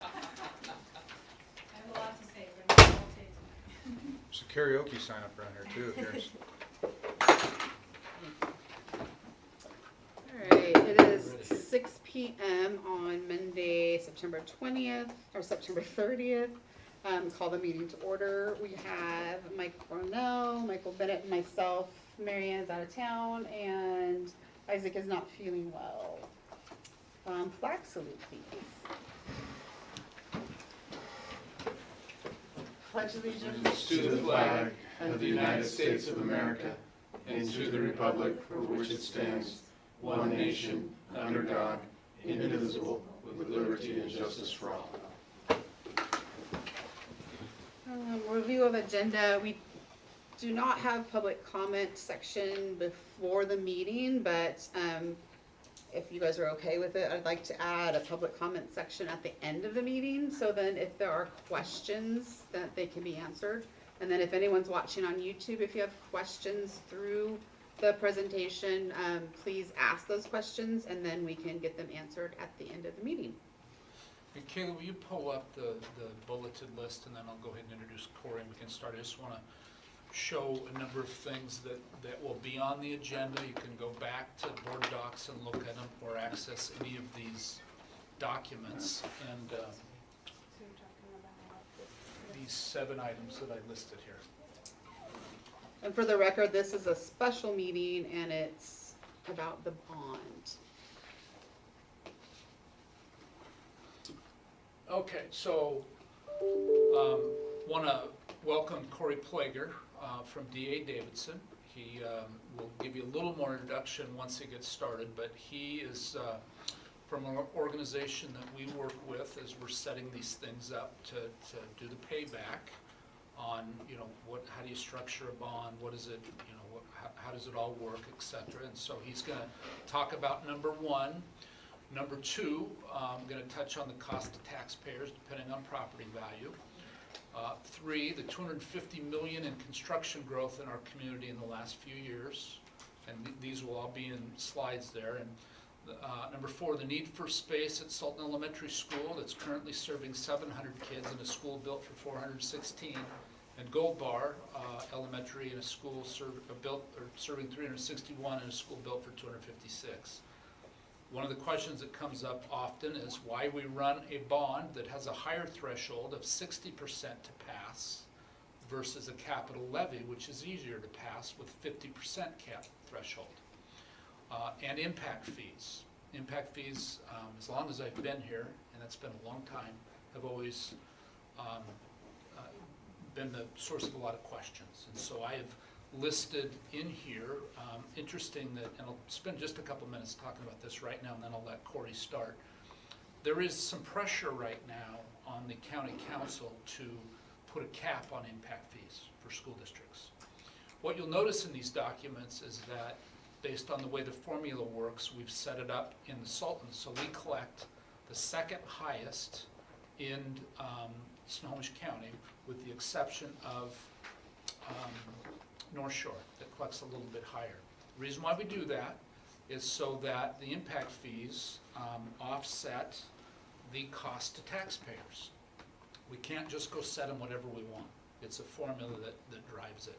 I have a lot to say, but I won't say it tonight. There's a karaoke sign up around here too, if there's. All right, it is 6 p.m. on Monday, September 20th, or September 30th. Call the meeting to order. We have Mike Cornell, Michael Bennett, and myself. Marianne's out of town, and Isaac is not feeling well. Flag salute, please. Pledge allegiance To the flag of the United States of America and to the republic for which it stands, one nation, under God, indivisible, with liberty and justice for all. Review of agenda. We do not have public comment section before the meeting, but if you guys are okay with it, I'd like to add a public comment section at the end of the meeting, so then if there are questions, that they can be answered. And then if anyone's watching on YouTube, if you have questions through the presentation, please ask those questions, and then we can get them answered at the end of the meeting. And Kayla, will you pull up the bulleted list, and then I'll go ahead and introduce Corey, and we can start. I just want to show a number of things that will be on the agenda. You can go back to board docs and look at them, or access any of these documents. And So you're talking about these 7 items that I listed here. And for the record, this is a special meeting, and it's about the bond. Okay, so want to welcome Corey Plager from D.A. Davidson. He will give you a little more introduction once he gets started, but he is from an organization that we work with as we're setting these things up to do the payback on, how do you structure a bond, what is it, how does it all work, etc. And so he's going to talk about number 1. Number 2, I'm going to touch on the cost to taxpayers depending on property value. 3, the $250 million in construction growth in our community in the last few years, and these will all be in slides there. And number 4, the need for space at Sultan Elementary School that's currently serving 700 kids in a school built for 416, and Gold Bar Elementary in a school serving 361 in a school built for 256. One of the questions that comes up often is why we run a bond that has a higher threshold of 60% to pass versus a capital levy, which is easier to pass with 50% cap threshold. And impact fees. Impact fees, as long as I've been here, and that's been a long time, have always been the source of a lot of questions. And so I have listed in here, interesting that, and I'll spend just a couple minutes talking about this right now, and then I'll let Corey start. There is some pressure right now on the county council to put a cap on impact fees for school districts. What you'll notice in these documents is that based on the way the formula works, we've set it up in the Sultan, so we collect the second highest in Snohomish County, with the exception of North Shore, that collects a little bit higher. The reason why we do that is so that the impact fees offset the cost to taxpayers. We can't just go set them whatever we want. It's a formula that drives it.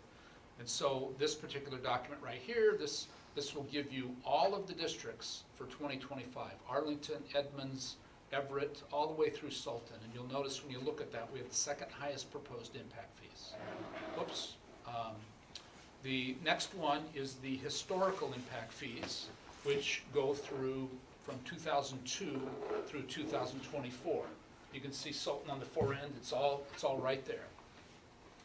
And so this particular document right here, this will give you all of the districts for 2025. Arlington, Edmonds, Everett, all the way through Sultan. And you'll notice when you look at that, we have the second highest proposed impact fees. Whoops. The next one is the historical impact fees, which go through from 2002 through 2024. You can see Sultan on the far end, it's all right there.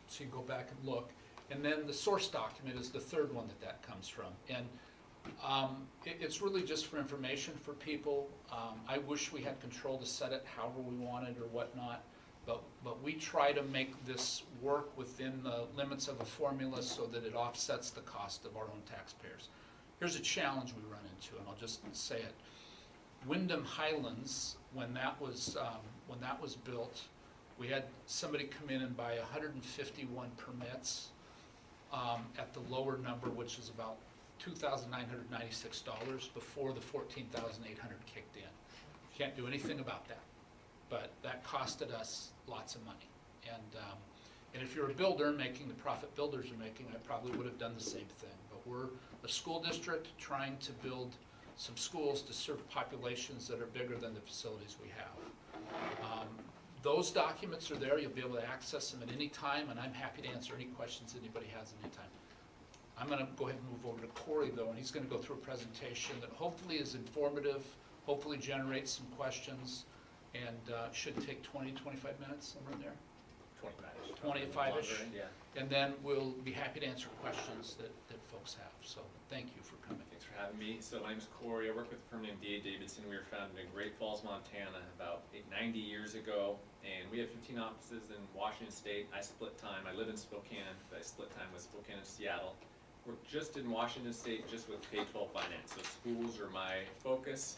So you can go back and look. And then the source document is the third one that comes from. And it's really just for information for people. I wish we had control to set it however we wanted or whatnot. But we try to make this work within the limits of a formula so that it offsets the cost of our own taxpayers. Here's a challenge we run into, and I'll just say it. Wyndham Highlands, when that was built, we had somebody come in and buy 151 permits at the lower number, which is about $2,996 before the $14,800 kicked in. Can't do anything about that. but that costed us lots of money. And if you're a builder making the profit builders are making, I probably would have done the same thing. But we're a school district trying to build some schools to serve populations that are bigger than the facilities we have. Those documents are there. You'll be able to access them at any time, and I'm happy to answer any questions anybody has at any time. I'm going to go ahead and move over to Corey, though, and he's going to go through a presentation that hopefully is informative, hopefully generates some questions, and should take 20, 25 minutes, somewhere in there. 25-ish. 25-ish. Yeah. And then we'll be happy to answer questions that folks have. So thank you for coming. Thanks for having me. So my name's Corey. I work with a firm named D.A. Davidson. We were founded in Great Falls, Montana about 90 years ago. And we have 15 offices in Washington State. I split time. I live in Spokane, but I split time with Spokane and Seattle. We're just in Washington State, just with K-12 finance. So schools are my focus.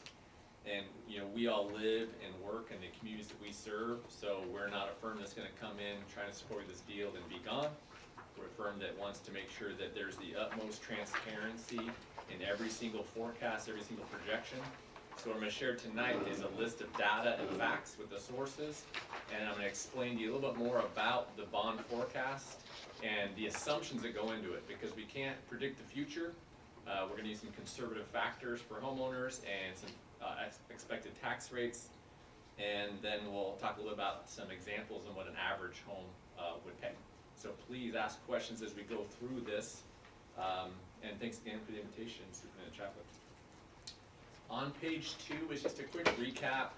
And, you know, we all live and work in the communities that we serve, so we're not a firm that's gonna come in, trying to support this deal and be gone. We're a firm that wants to make sure that there's the utmost transparency in every single forecast, every single projection. So what I'm gonna share tonight is a list of data and facts with the sources, and I'm gonna explain to you a little bit more about the bond forecast and the assumptions that go into it, because we can't predict the future. We're gonna use some conservative factors for homeowners and some expected tax rates, and then we'll talk a little about some examples on what an average home would pay. So please ask questions as we go through this, and thanks again for the invitation, Superintendent Chaput. On page 2 is just a quick recap.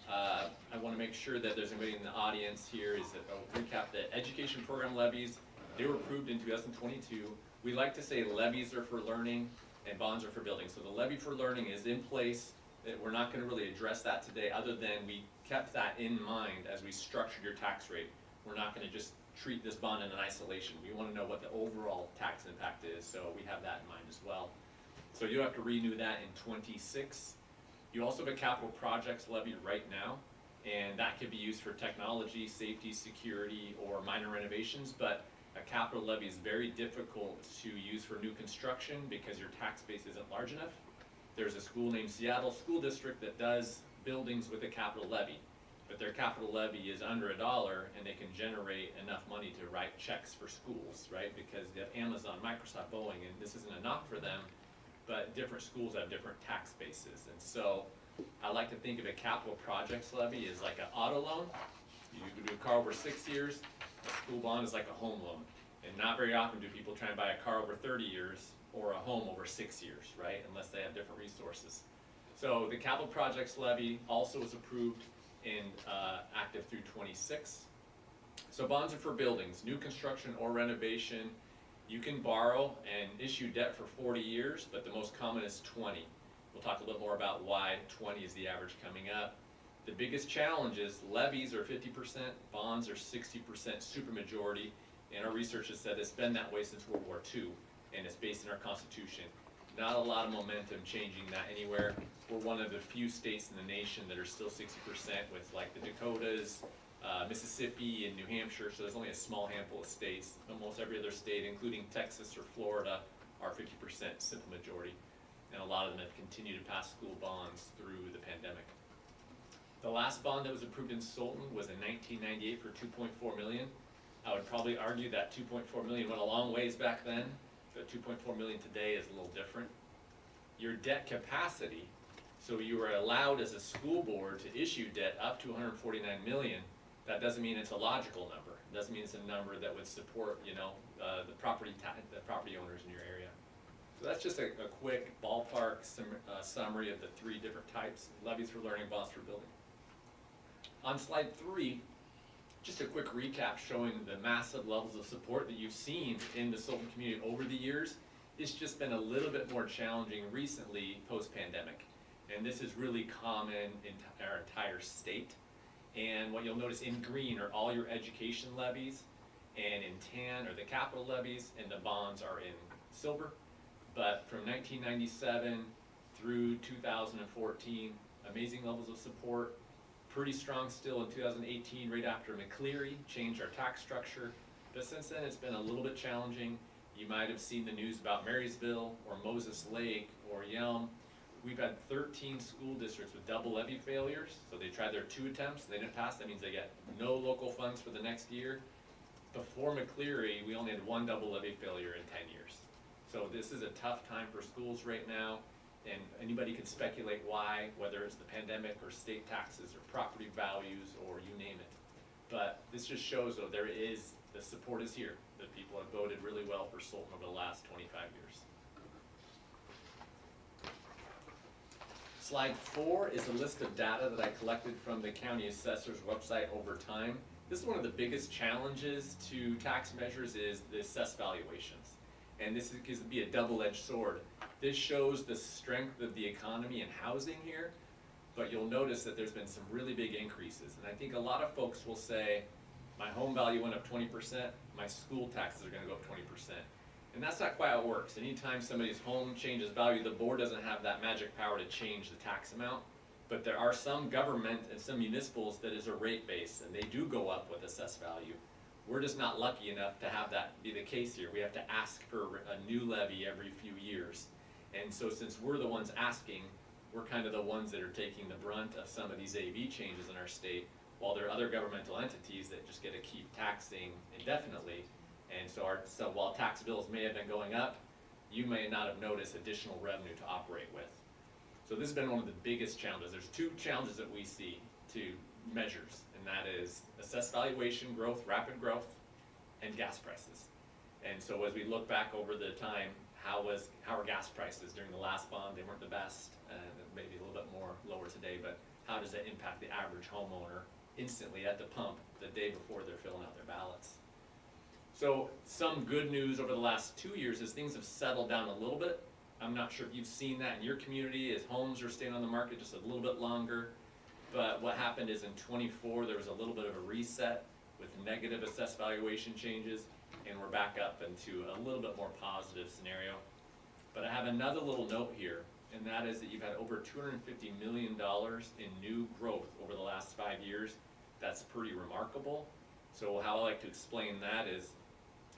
I want to make sure that there's anybody in the audience here is a recap that education program levies, they were approved in 2022. We like to say levies are for learning and bonds are for building. So the levy for learning is in place. That we're not going to really address that today, other than we kept that in mind as we structured your tax rate. We're not going to just treat this bond in isolation. We want to know what the overall tax impact is, so we have that in mind as well. So you have to renew that in 26. You also have a capital projects levy right now, and that could be used for technology, safety, security, or minor renovations, but a capital levy is very difficult to use for new construction because your tax base isn't large enough. There's a school named Seattle School District that does buildings with a capital levy, but their capital levy is under $1 and they can generate enough money to write checks for schools, right? Because they have Amazon, Microsoft, Boeing, and this isn't a knock for them, but different schools have different tax bases. And so I like to think of a capital projects levy as like an auto loan. You do a car over 6 years, a school bond is like a home loan. And not very often do people try and buy a car over 30 years or a home over 6 years, right? Unless they have different resources. So the capital projects levy also is approved and active through 26. So bonds are for buildings, new construction or renovation. You can borrow and issue debt for 40 years, but the most common is 20. We'll talk a little more about why 20 is the average coming up. The biggest challenge is levies are 50%, bonds are 60% supermajority, and our research has said it's been that way since World War II. And it's based in our Constitution. Not a lot of momentum changing that anywhere. We're one of the few states in the nation that are still 60%, with like the Dakotas, Mississippi, and New Hampshire, so there's only a small handful of states. Almost every other state, including Texas or Florida, are 50% simple majority. And a lot of them have continued to pass school bonds through the pandemic. The last bond that was approved in Sultan was in 1998 for $2.4 million. I would probably argue that $2.4 million went a long ways back then. The $2.4 million today is a little different. Your debt capacity, so you are allowed as a school board to issue debt up to $149 million. That doesn't mean it's a logical number. It doesn't mean it's a number that would support, you know, the property owners in your area. So that's just a quick ballpark summary of the 3 different types: levies for learning, bonds for building. On slide 3. Just a quick recap showing the massive levels of support that you've seen in the Sultan community over the years. It's just been a little bit more challenging recently post-pandemic. And this is really common in our entire state. And what you'll notice in green are all your education levies, and in tan are the capital levies, and the bonds are in silver. But from 1997 through 2014, amazing levels of support. Pretty strong still in 2018, right after McCleary changed our tax structure. But since then, it's been a little bit challenging. You might have seen the news about Marysville or Moses Lake or Yelm. we've had 13 school districts with double levy failures. So they tried their 2 attempts, they didn't pass, that means they get no local funds for the next year. Before McCleary, we only had 1 double levy failure in 10 years. So this is a tough time for schools right now, and anybody can speculate why, whether it's the pandemic or state taxes or property values or you name it. But this just shows though the support is here, that people have voted really well for Sultan over the last 25 years. Slide 4 is a list of data that I collected from the county assessor's website over time. This is one of the biggest challenges to tax measures is the assessed valuations. And this is to be a double-edged sword. This shows the strength of the economy and housing here, but you'll notice that there's been some really big increases. And I think a lot of folks will say, my home value went up 20%, my school taxes are gonna go up 20%. And that's not quite how it works. Anytime somebody's home changes value, the board doesn't have that magic power to change the tax amount. But there are some government and some municipals that is a rate base, and they do go up with assessed value. We're just not lucky enough to have that be the case here. We have to ask for a new levy every few years. And so since we're the ones asking, we're kind of the ones that are taking the brunt of some of these AV changes in our state, while there are other governmental entities that just get to keep taxing indefinitely. And so while tax bills may have been going up, you may not have noticed additional revenue to operate with. So this has been one of the biggest challenges. There's 2 challenges that we see to measures, and that is assessed valuation growth, rapid growth, and gas prices. And so as we look back over the time, how are gas prices during the last bond? They weren't the best, and maybe a little bit more lower today, but how does that impact the average homeowner instantly at the pump the day before they're filling out their ballots? So some good news over the last 2 years is things have settled down a little bit. I'm not sure if you've seen that in your community as homes are staying on the market just a little bit longer. But what happened is in 24 there was a little bit of a reset with negative assessed valuation changes, and we're back up into a little bit more positive scenario. But I have another little note here, and that is that you've had over $250 million in new growth over the last 5 years. That's pretty remarkable. So how I like to explain that is,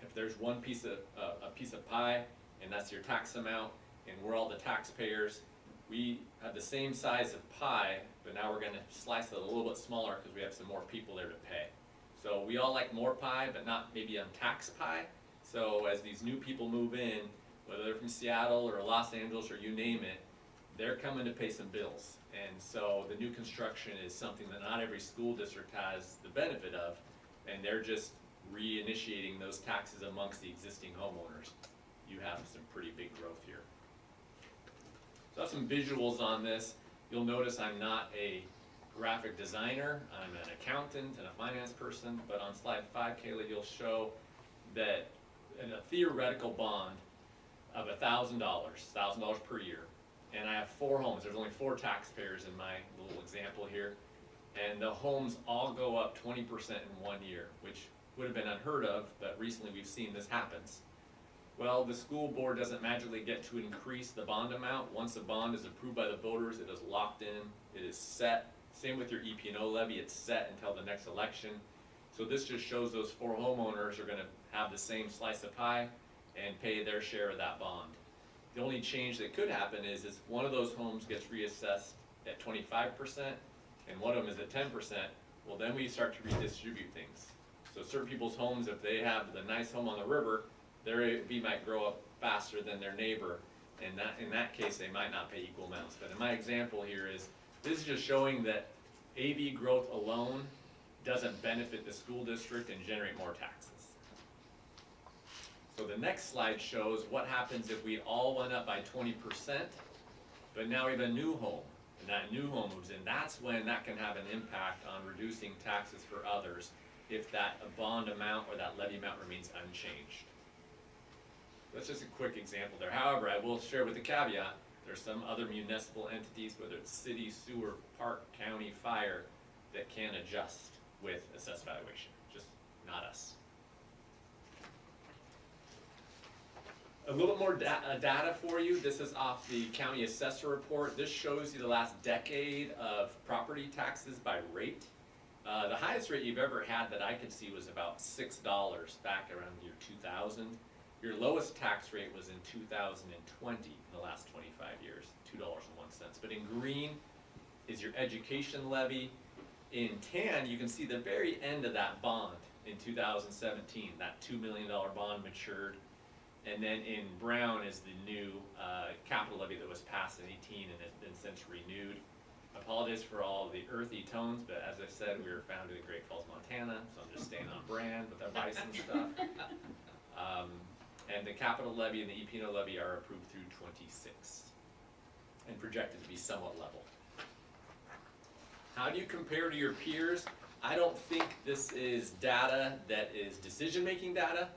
if there's one piece of pie, and that's your tax amount, and we're all the taxpayers, we have the same size of pie, but now we're gonna slice it a little bit smaller because we have some more people there to pay. So we all like more pie, but not maybe on tax pie. So as these new people move in, whether they're from Seattle or Los Angeles or you name it, they're coming to pay some bills. And so the new construction is something that not every school district has the benefit of, and they're just reinitiating those taxes amongst the existing homeowners. You have some pretty big growth here. So I have some visuals on this. You'll notice I'm not a graphic designer, I'm an accountant and a finance person, but on slide 5, Kayla, you'll show that in a theoretical bond of $1,000 per year, and I have 4 homes, there's only 4 taxpayers in my little example here, and the homes all go up 20% in 1 year, which would have been unheard of, but recently we've seen this happens. Well, the school board doesn't magically get to increase the bond amount. Once a bond is approved by the voters, it is locked in, it is set. Same with your EP&O levy, it's set until the next election. So this just shows those 4 homeowners are gonna have the same slice of pie and pay their share of that bond. The only change that could happen is one of those homes gets reassessed at 25% and one of them is at 10%, well then we start to redistribute things. So certain people's homes, if they have the nice home on the river, their AV might grow up faster than their neighbor, and in that case they might not pay equal amounts. But in my example here this is just showing that AV growth alone doesn't benefit the school district and generate more taxes. So the next slide shows what happens if we all went up by 20%, but now we have a new home, and that new home moves in. That's when that can have an impact on reducing taxes for others if that bond amount or that levy amount remains unchanged. That's just a quick example there. However, I will share with the caveat, there's some other municipal entities, whether it's city, sewer, park, county, fire, that can adjust with assessed valuation, just not us. A little more data for you. This is off the county assessor report. This shows you the last decade of property taxes by rate. The highest rate you've ever had that I could see was about $6 back around year 2000. Your lowest tax rate was in 2020, in the last 25 years, $2.01. But in green is your education levy. In tan, you can see the very end of that bond in 2017, that $2 million bond matured. And then in brown is the new capital levy that was passed in 18 and has been since renewed. Apologize for all the earthy tones, but as I said, we were founded in Great Falls, Montana, so I'm just staying on brand with our bison stuff. And the capital levy and the EPNO levy are approved through 26 and projected to be somewhat level. How do you compare to your peers? I don't think this is data that is decision-making data,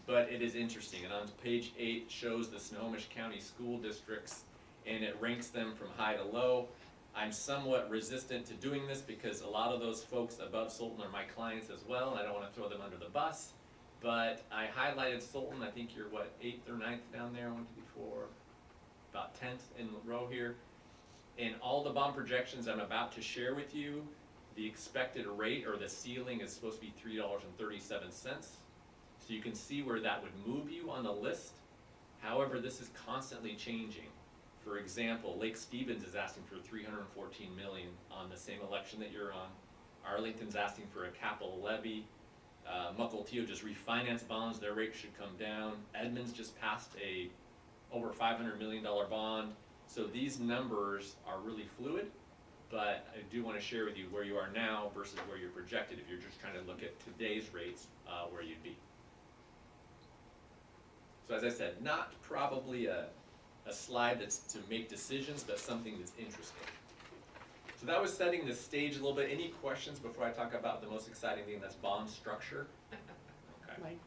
but it is interesting. And on page 8 shows the Snohomish County school districts, and it ranks them from high to low. I'm somewhat resistant to doing this because a lot of those folks above Sultan are my clients as well, and I don't want to throw them under the bus. But I highlighted Sultan. I think you're, what, 8th or 9th down there, 1, 2, 3, 4, about 10th in the row here. In all the bond projections I'm about to share with you, the expected rate or the ceiling is supposed to be $3.37. So you can see where that would move you on the list. However, this is constantly changing. For example, Lake Stevens is asking for $314 million on the same election that you're on. Arlington's asking for a capital levy. Mukilteo just refinanced bonds, their rate should come down. Edmonds just passed a over $500 million bond. So these numbers are really fluid, but I do want to share with you where you are now versus where you're projected if you're just trying to look at today's rates, where you'd be. So as I said, not probably a slide that's to make decisions, but something that's interesting. So that was setting the stage a little bit. Any questions before I talk about the most exciting thing, that's bond structure? Okay. Mike?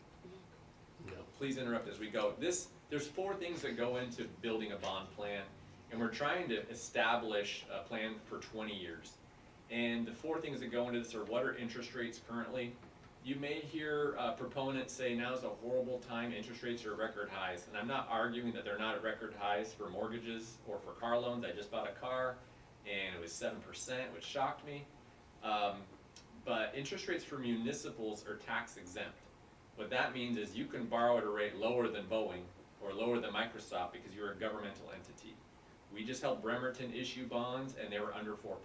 No. Please interrupt as we go. There's 4 things that go into building a bond plan, and we're trying to establish a plan for 20 years. And the 4 things that go into this are what are interest rates currently. You may hear proponents say now's a horrible time, interest rates are at record highs. And I'm not arguing that they're not at record highs for mortgages or for car loans. I just bought a car and it was 7%, which shocked me. But interest rates for municipals are tax exempt. What that means is you can borrow at a rate lower than Boeing or lower than Microsoft because you're a governmental entity. We just helped Bremerton issue bonds and they were under 4%.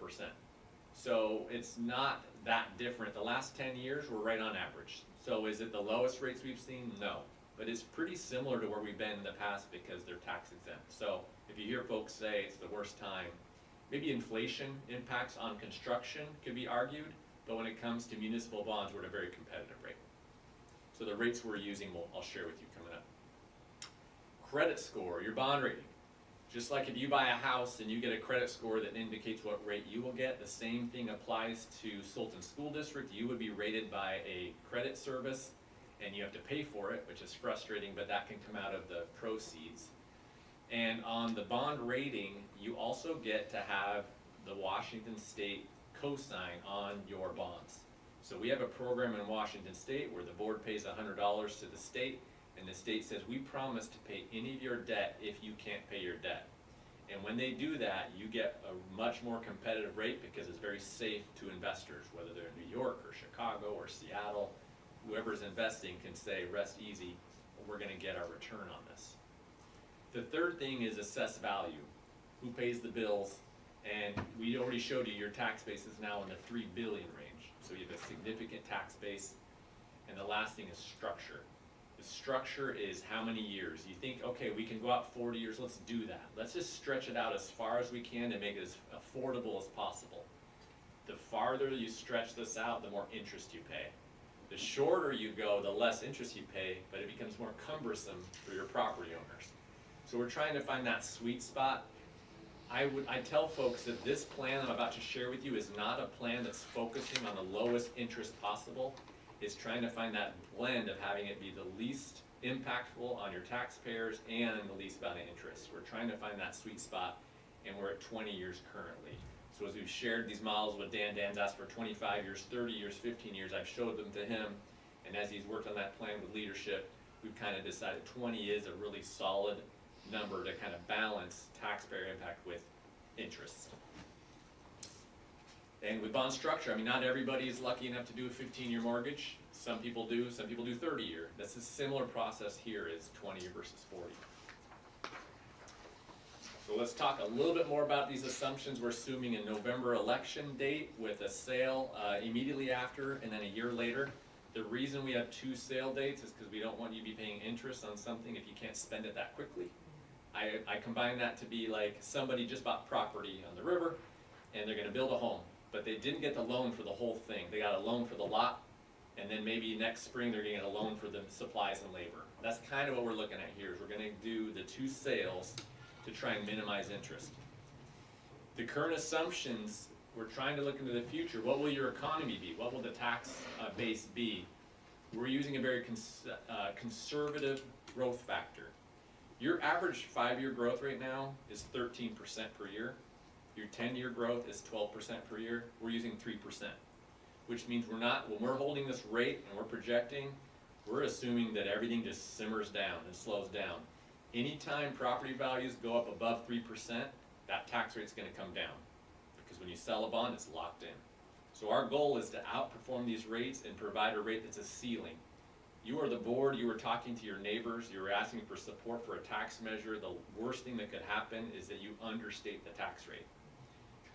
So it's not that different. The last 10 years we're right on average. So is it the lowest rates we've seen? No. But it's pretty similar to where we've been in the past because they're tax exempt. So if you hear folks say it's the worst time, maybe inflation impacts on construction could be argued, but when it comes to municipal bonds, we're at a very competitive rate. So the rates we're using, I'll share with you coming up. Credit score, your bond rating. Just like if you buy a house and you get a credit score that indicates what rate you will get, the same thing applies to Sultan School District. You would be rated by a credit service and you have to pay for it, which is frustrating, but that can come out of the proceeds. And on the bond rating, you also get to have the Washington State cosign on your bonds. So we have a program in Washington State where the board pays $100 to the state, and the state says, we promise to pay any of your debt if you can't pay your debt. And when they do that, you get a much more competitive rate because it's very safe to investors, whether they're in New York or Chicago or Seattle. Whoever's investing can say, rest easy, we're gonna get our return on this. The third thing is assessed value. Who pays the bills? And we already showed you your tax base is now in the $3 billion range. So you have a significant tax base. And the last thing is structure. The structure is how many years. You think, okay, we can go out 40 years, let's do that. Let's just stretch it out as far as we can to make it as affordable as possible. The farther you stretch this out, the more interest you pay. The shorter you go, the less interest you pay, but it becomes more cumbersome for your property owners. So we're trying to find that sweet spot. I tell folks that this plan I'm about to share with you is not a plan that's focusing on the lowest interest possible. It's trying to find that blend of having it be the least impactful on your taxpayers and the least amount of interest. We're trying to find that sweet spot, and we're at 20 years currently. So as we've shared these models with Dan, Dan's asked for 25 years, 30 years, 15 years. I've showed them to him, and as he's worked on that plan with leadership, we've kind of decided 20 is a really solid number to kind of balance taxpayer impact with interest. And with bond structure, I mean, not everybody is lucky enough to do a 15-year mortgage. Some people do 30-year. That's a similar process here is 20 versus 40. So So let's talk a little bit more about these assumptions. We're assuming a November election date with a sale immediately after and then a year later. The reason we have 2 sale dates is because we don't want you to be paying interest on something if you can't spend it that quickly. I combine that to be like somebody just bought property on the river and they're gonna build a home, but they didn't get the loan for the whole thing. They got a loan for the lot, and then maybe next spring they're gonna get a loan for the supplies and labor. That's kind of what we're looking at here, is we're gonna do the 2 sales to try and minimize interest. The current assumptions, we're trying to look into the future. What will your economy be? What will the tax base be? We're using a very conservative growth factor. Your average 5-year growth right now is 13% per year. Your 10-year growth is 12% per year. We're using 3%, which means we're not, when we're holding this rate and we're projecting, we're assuming that everything just simmers down and slows down. Anytime property values go up above 3%, that tax rate's gonna come down, because when you sell a bond, it's locked in. So our goal is to outperform these rates and provide a rate that's a ceiling. You are the board, you were talking to your neighbors, you were asking for support for a tax measure. The worst thing that could happen is that you understate the tax rate.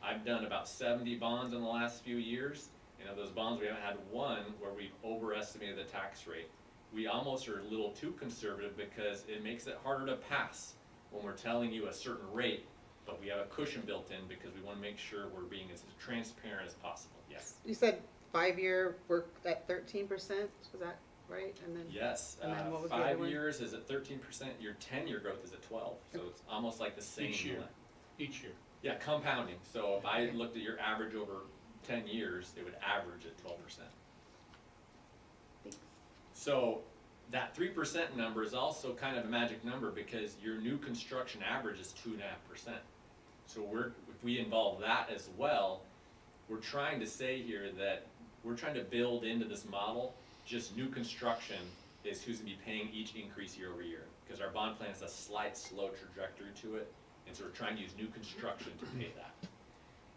I've done about 70 bonds in the last few years, and of those bonds, we haven't had one where we've overestimated the tax rate. We almost are a little too conservative because it makes it harder to pass when we're telling you a certain rate, but we have a cushion built in because we want to make sure we're being as transparent as possible. Yes? You said 5-year worked at 13%, was that right? And then Yes. And then what was the other 5 one? years is at 13%. Your 10-year growth is at 12. So it's almost like the same. Each year. Each year. Yeah, compounding. So if I looked at your average over 10 years, it would average at 12%. Thanks. So that 3% number is also kind of a magic number because your new construction average is 2.5%. So if we involve that as well, we're trying to say here that we're trying to build into this model just new construction is who's gonna be paying each increase year over year. Because our bond plan has a slight slow trajectory to it, and so we're trying to use new construction to pay that.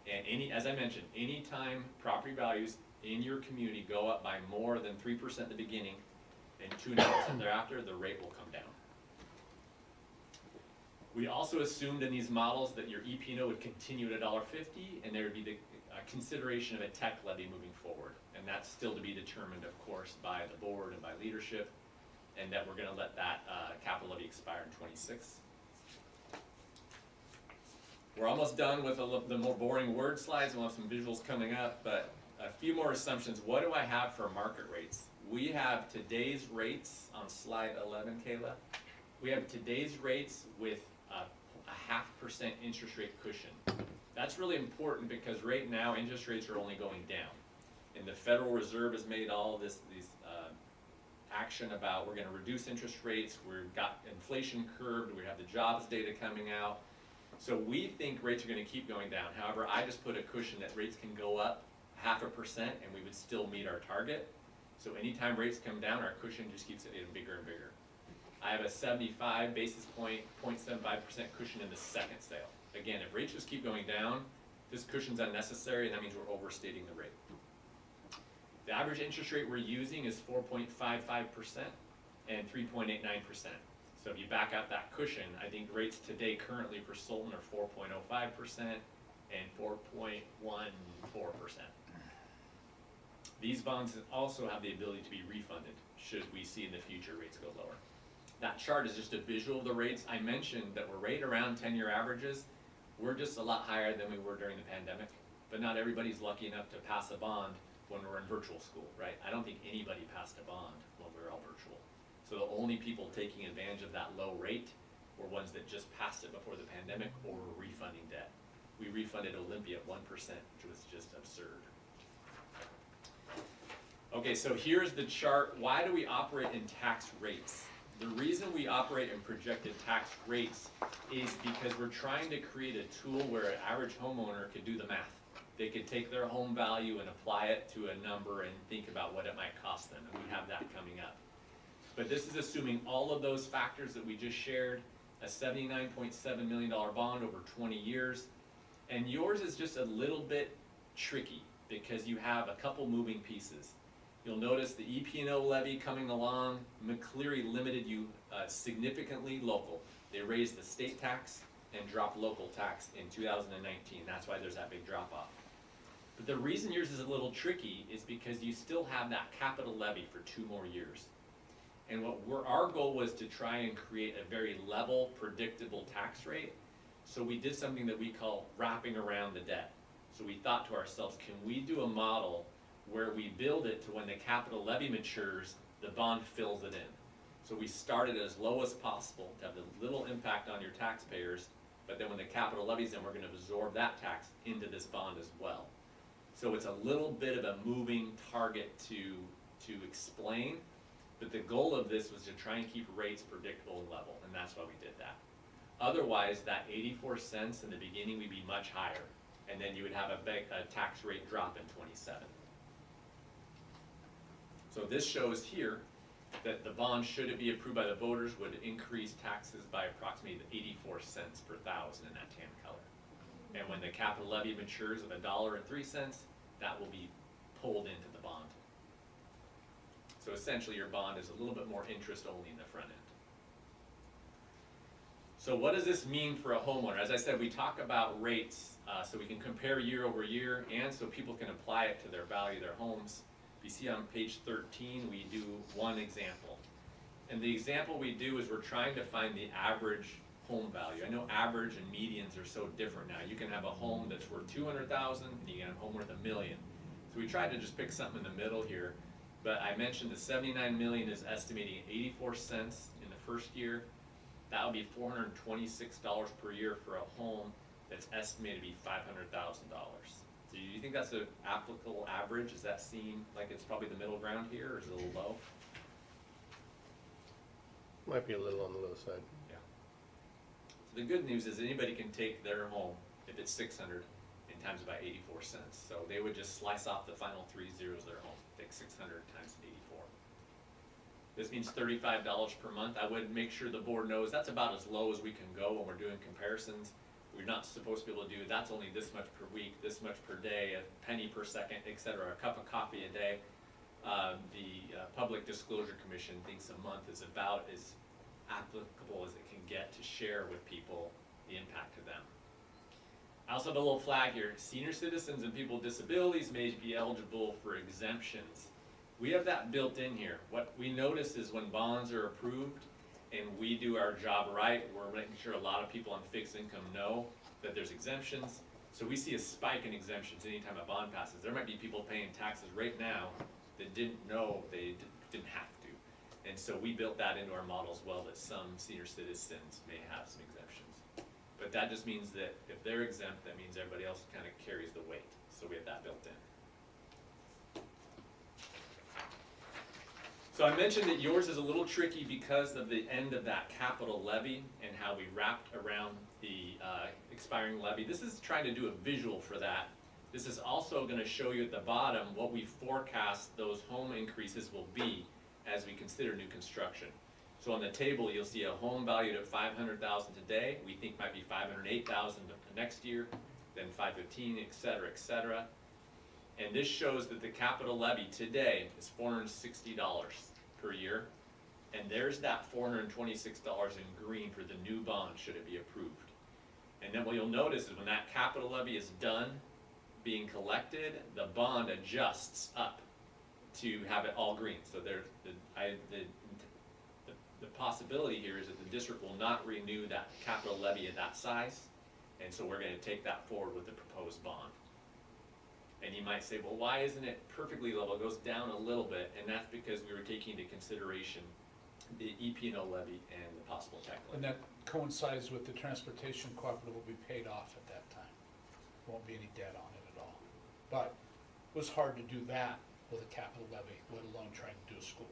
And as I mentioned, anytime property values in your community go up by more than 3% at the beginning and 2.5% thereafter, the rate will come down. We also assumed in these models that your EP&O would continue at $1.50, and there would be the consideration of a tech levy moving forward. And that's still to be determined, of course, by the board and by leadership, and that we're gonna let that capital levy expire in '26. We're almost done with the more boring word slides. We'll have some visuals coming up, but a few more assumptions. What do I have for market rates? We have today's rates on slide 11, Kayla. We have today's rates with a 0.5% interest rate cushion. That's really important because right now interest rates are only going down. And the Federal Reserve has made all these action about we're gonna reduce interest rates, we've got inflation curbed, we have the jobs data coming out. So we think rates are gonna keep going down. However, I just put a cushion that rates can go up 0.5% and we would still meet our target. So anytime rates come down, our cushion just keeps getting bigger and bigger. I have a 75 basis point, 0.75% cushion in the second sale. Again, if rates just keep going down, this cushion's unnecessary, and that means we're overstating the rate. The average interest rate we're using is 4.55% and 3.89%. So if you back out that cushion, I think rates today currently for Sultan are 4.05% and 4.14%. These bonds also have the ability to be refunded should we see in the future rates go lower. That chart is just a visual of the rates. I mentioned that we're right around 10-year averages. We're just a lot higher than we were during the pandemic, but not everybody's lucky enough to pass a bond when we're in virtual school, right? I don't think anybody passed a bond when we were all virtual. So the only people taking advantage of that low rate were ones that just passed it before the pandemic or were refunding debt. We refunded Olympia at 1%, which was just absurd. Okay, so here's the chart. Why do we operate in tax rates? The reason we operate in projected tax rates is because we're trying to create a tool where an average homeowner could do the math. They could take their home value and apply it to a number and think about what it might cost them, and we have that coming up. But this is assuming all of those factors that we just shared, a $79.7 million bond over 20 years, and yours is just a little bit tricky because you have a couple moving pieces. You'll notice the EP&O levy coming along. McCleary limited you significantly local. They raised the state tax. and drop local tax in 2019. That's why there's that big drop off. But the reason yours is a little tricky is because you still have that capital levy for 2 more years. And our goal was to try and create a very level, predictable tax rate. So we did something that we call wrapping around the debt. So we thought to ourselves, can we do a model where we build it to when the capital levy matures, the bond fills it in. So we started as low as possible to have a little impact on your taxpayers, but then when the capital levy's in, we're gonna absorb that tax into this bond as well. So it's a little bit of a moving target to explain, but the goal of this was to try and keep rates predictable and level, and that's why we did that. Otherwise, that 84 cents in the beginning would be much higher, and then you would have a tax rate drop in 27. So this shows here that the bond, should it be approved by the voters, would increase taxes by approximately 84 cents per thousand in that tan color. And when the capital levy matures of $1.03, that will be pulled into the bond. So essentially your bond is a little bit more interest only in the front end. So what does this mean for a homeowner? As I said, we talk about rates so we can compare year over year and so people can apply it to their value of their homes. If you see on page 13, we do one example. And the example we do is we're trying to find the average home value. I know average and medians are so different now. You can have a home that's worth $200,000 and you can have a home worth $1 million. So we tried to just pick something in the middle here. But I mentioned the $79 million is estimating 84 cents in the first year. That would be $426 per year for a home that's estimated to be $500,000. So do you think that's an applicable average? Does that seem like it's probably the middle ground here, or is it a little low? Might be a little on the low side. Yeah. So the good news is anybody can take their home, if it's 600, and times it by 84 cents. So they would just slice off the final 3 zeros of their home, take 600 times 84. This means $35 per month. I would make sure the board knows that's about as low as we can go when we're doing comparisons. We're not supposed to be able to do, that's only this much per week, this much per day, a penny per second, etc., a cup of coffee a day. The Public Disclosure Commission thinks a month is about as applicable as it can get to share with people the impact to them. I also have a little flag here. Senior citizens and people with disabilities may be eligible for exemptions. We have that built in here. What we notice is when bonds are approved and we do our job right, we're making sure a lot of people on fixed income know that there's exemptions. So we see a spike in exemptions anytime a bond passes. There might be people paying taxes right now that didn't know they didn't have to. And so we built that into our model as well, that some senior citizens may have some exemptions. But that just means that if they're exempt, that means everybody else kind of carries the weight. So we have that built in. So I mentioned that yours is a little tricky because of the end of that capital levy and how we wrapped around the expiring levy. This is trying to do a visual for that. This is also going to show you at the bottom what we forecast those home increases will be as we consider new construction. So on the table you'll see a home valued at $500,000 today. We think might be $508,000 next year, then $515,000, et cetera, et cetera. And this shows that the capital levy today is $460 per year. And there's that $426 in green for the new bond, should it be approved. And then what you'll notice is when that capital levy is done being collected, the bond adjusts up to have it all green. So there's the possibility here is that the district will not renew that capital levy at that size. And so we're going to take that forward with the proposed bond. And you might say, well, why isn't it perfectly level? It goes down a little bit, and that's because we were taking into consideration the EP&O levy and the possible tech And levy. that coincides with the transportation cooperative will be paid off at that time. Won't be any debt on it at all. But it was hard to do that with a capital levy, let alone trying to do a school.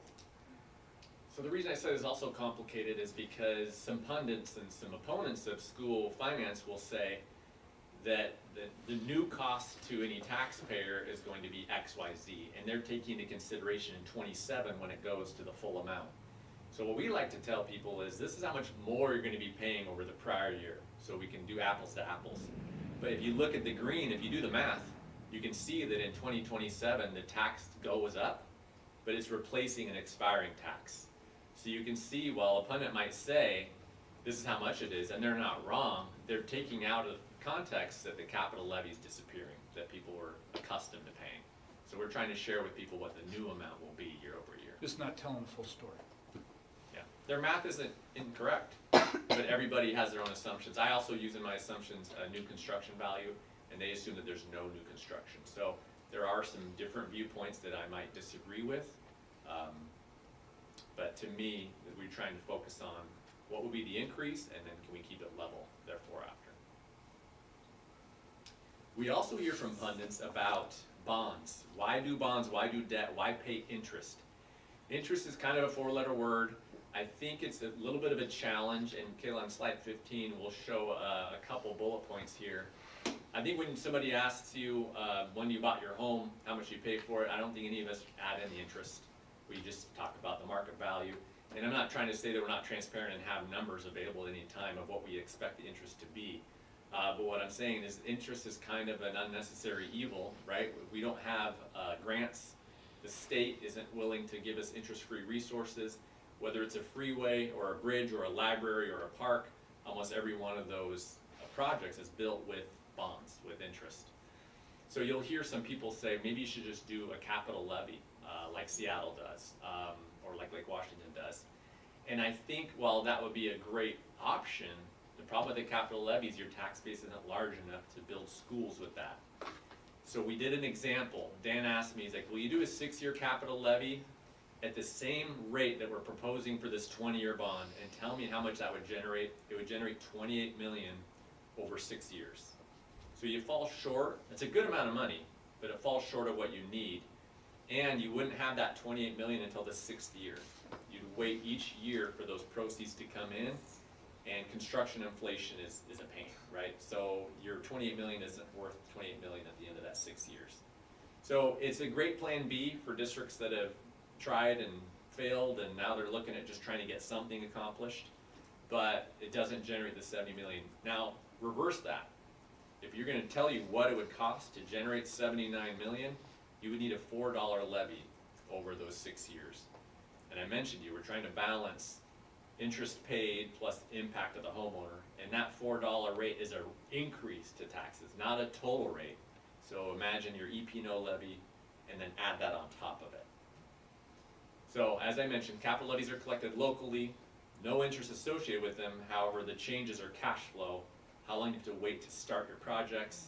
So the reason I said it's also complicated is because some pundits and some opponents of school finance will say that the new cost to any taxpayer is going to be X, Y, Z, and they're taking into consideration in 27 when it goes to the full amount. So what we like to tell people is this is how much more you're going to be paying over the prior year, so we can do apples to apples. But if you look at the green, if you do the math, you can see that in 2027 the tax goes up, but it's replacing an expiring tax. So you can see while a pundit might say this is how much it is, and they're not wrong, they're taking out of context that the capital levy is disappearing, that people were accustomed to paying. So we're trying to share with people what the new amount will be year over year. Just not telling the full story. Yeah, their math isn't incorrect, but everybody has their own assumptions. I also use in my assumptions a new construction value, and they assume that there's no new construction. So there are some different viewpoints that I might disagree with, but to me, we're trying to focus on what will be the increase, and then can we keep it level therefore after. We also hear from pundits about bonds. Why do bonds? Why do debt? Why pay interest? Interest is kind of a four-letter word. I think it's a little bit of a challenge, and Kayla, on slide 15, we'll show a couple bullet points here. I think when somebody asks you when you bought your home, how much you pay for it, I don't think any of us add in the interest. We just talk about the market value. And I'm not trying to say that we're not transparent and have numbers available at any time of what we expect the interest to be. But what I'm saying is interest is kind of an unnecessary evil, right? We don't have grants. The state isn't willing to give us interest-free resources. Whether it's a freeway or a bridge or a library or a park, almost every one of those projects is built with bonds, with interest. So you'll hear some people say, maybe you should just do a capital levy, like Seattle does, or like Lake Washington does. And I think while that would be a great option, the problem with the capital levy is your tax base isn't large enough to build schools with that. So we did an example. Dan asked me, he's like, will you do a 6-year capital levy at the same rate that we're proposing for this 20-year bond, and tell me how much that would generate? It would generate $28 million over 6 years. So you fall short. It's a good amount of money, but it falls short of what you need. And you wouldn't have that $28 million until the 6th year. You'd wait each year for those proceeds to come in, and construction inflation is a pain, right? So your $28 million isn't worth $28 million at the end of that 6 years. So it's a great plan B for districts that have tried and failed, and now they're looking at just trying to get something accomplished, but it doesn't generate the $70 million. Now, reverse that. If you're gonna tell you what it would cost to generate $79 million, you would need a $4 levy over those 6 years. And I mentioned you were trying to balance interest paid plus impact of the homeowner, and that $4 rate is an increase to taxes, not a total rate. So imagine your EP&O levy and then add that on top of it. So as I mentioned, capital levies are collected locally, no interest associated with them. However, the changes are cash flow, how long you have to wait to start your projects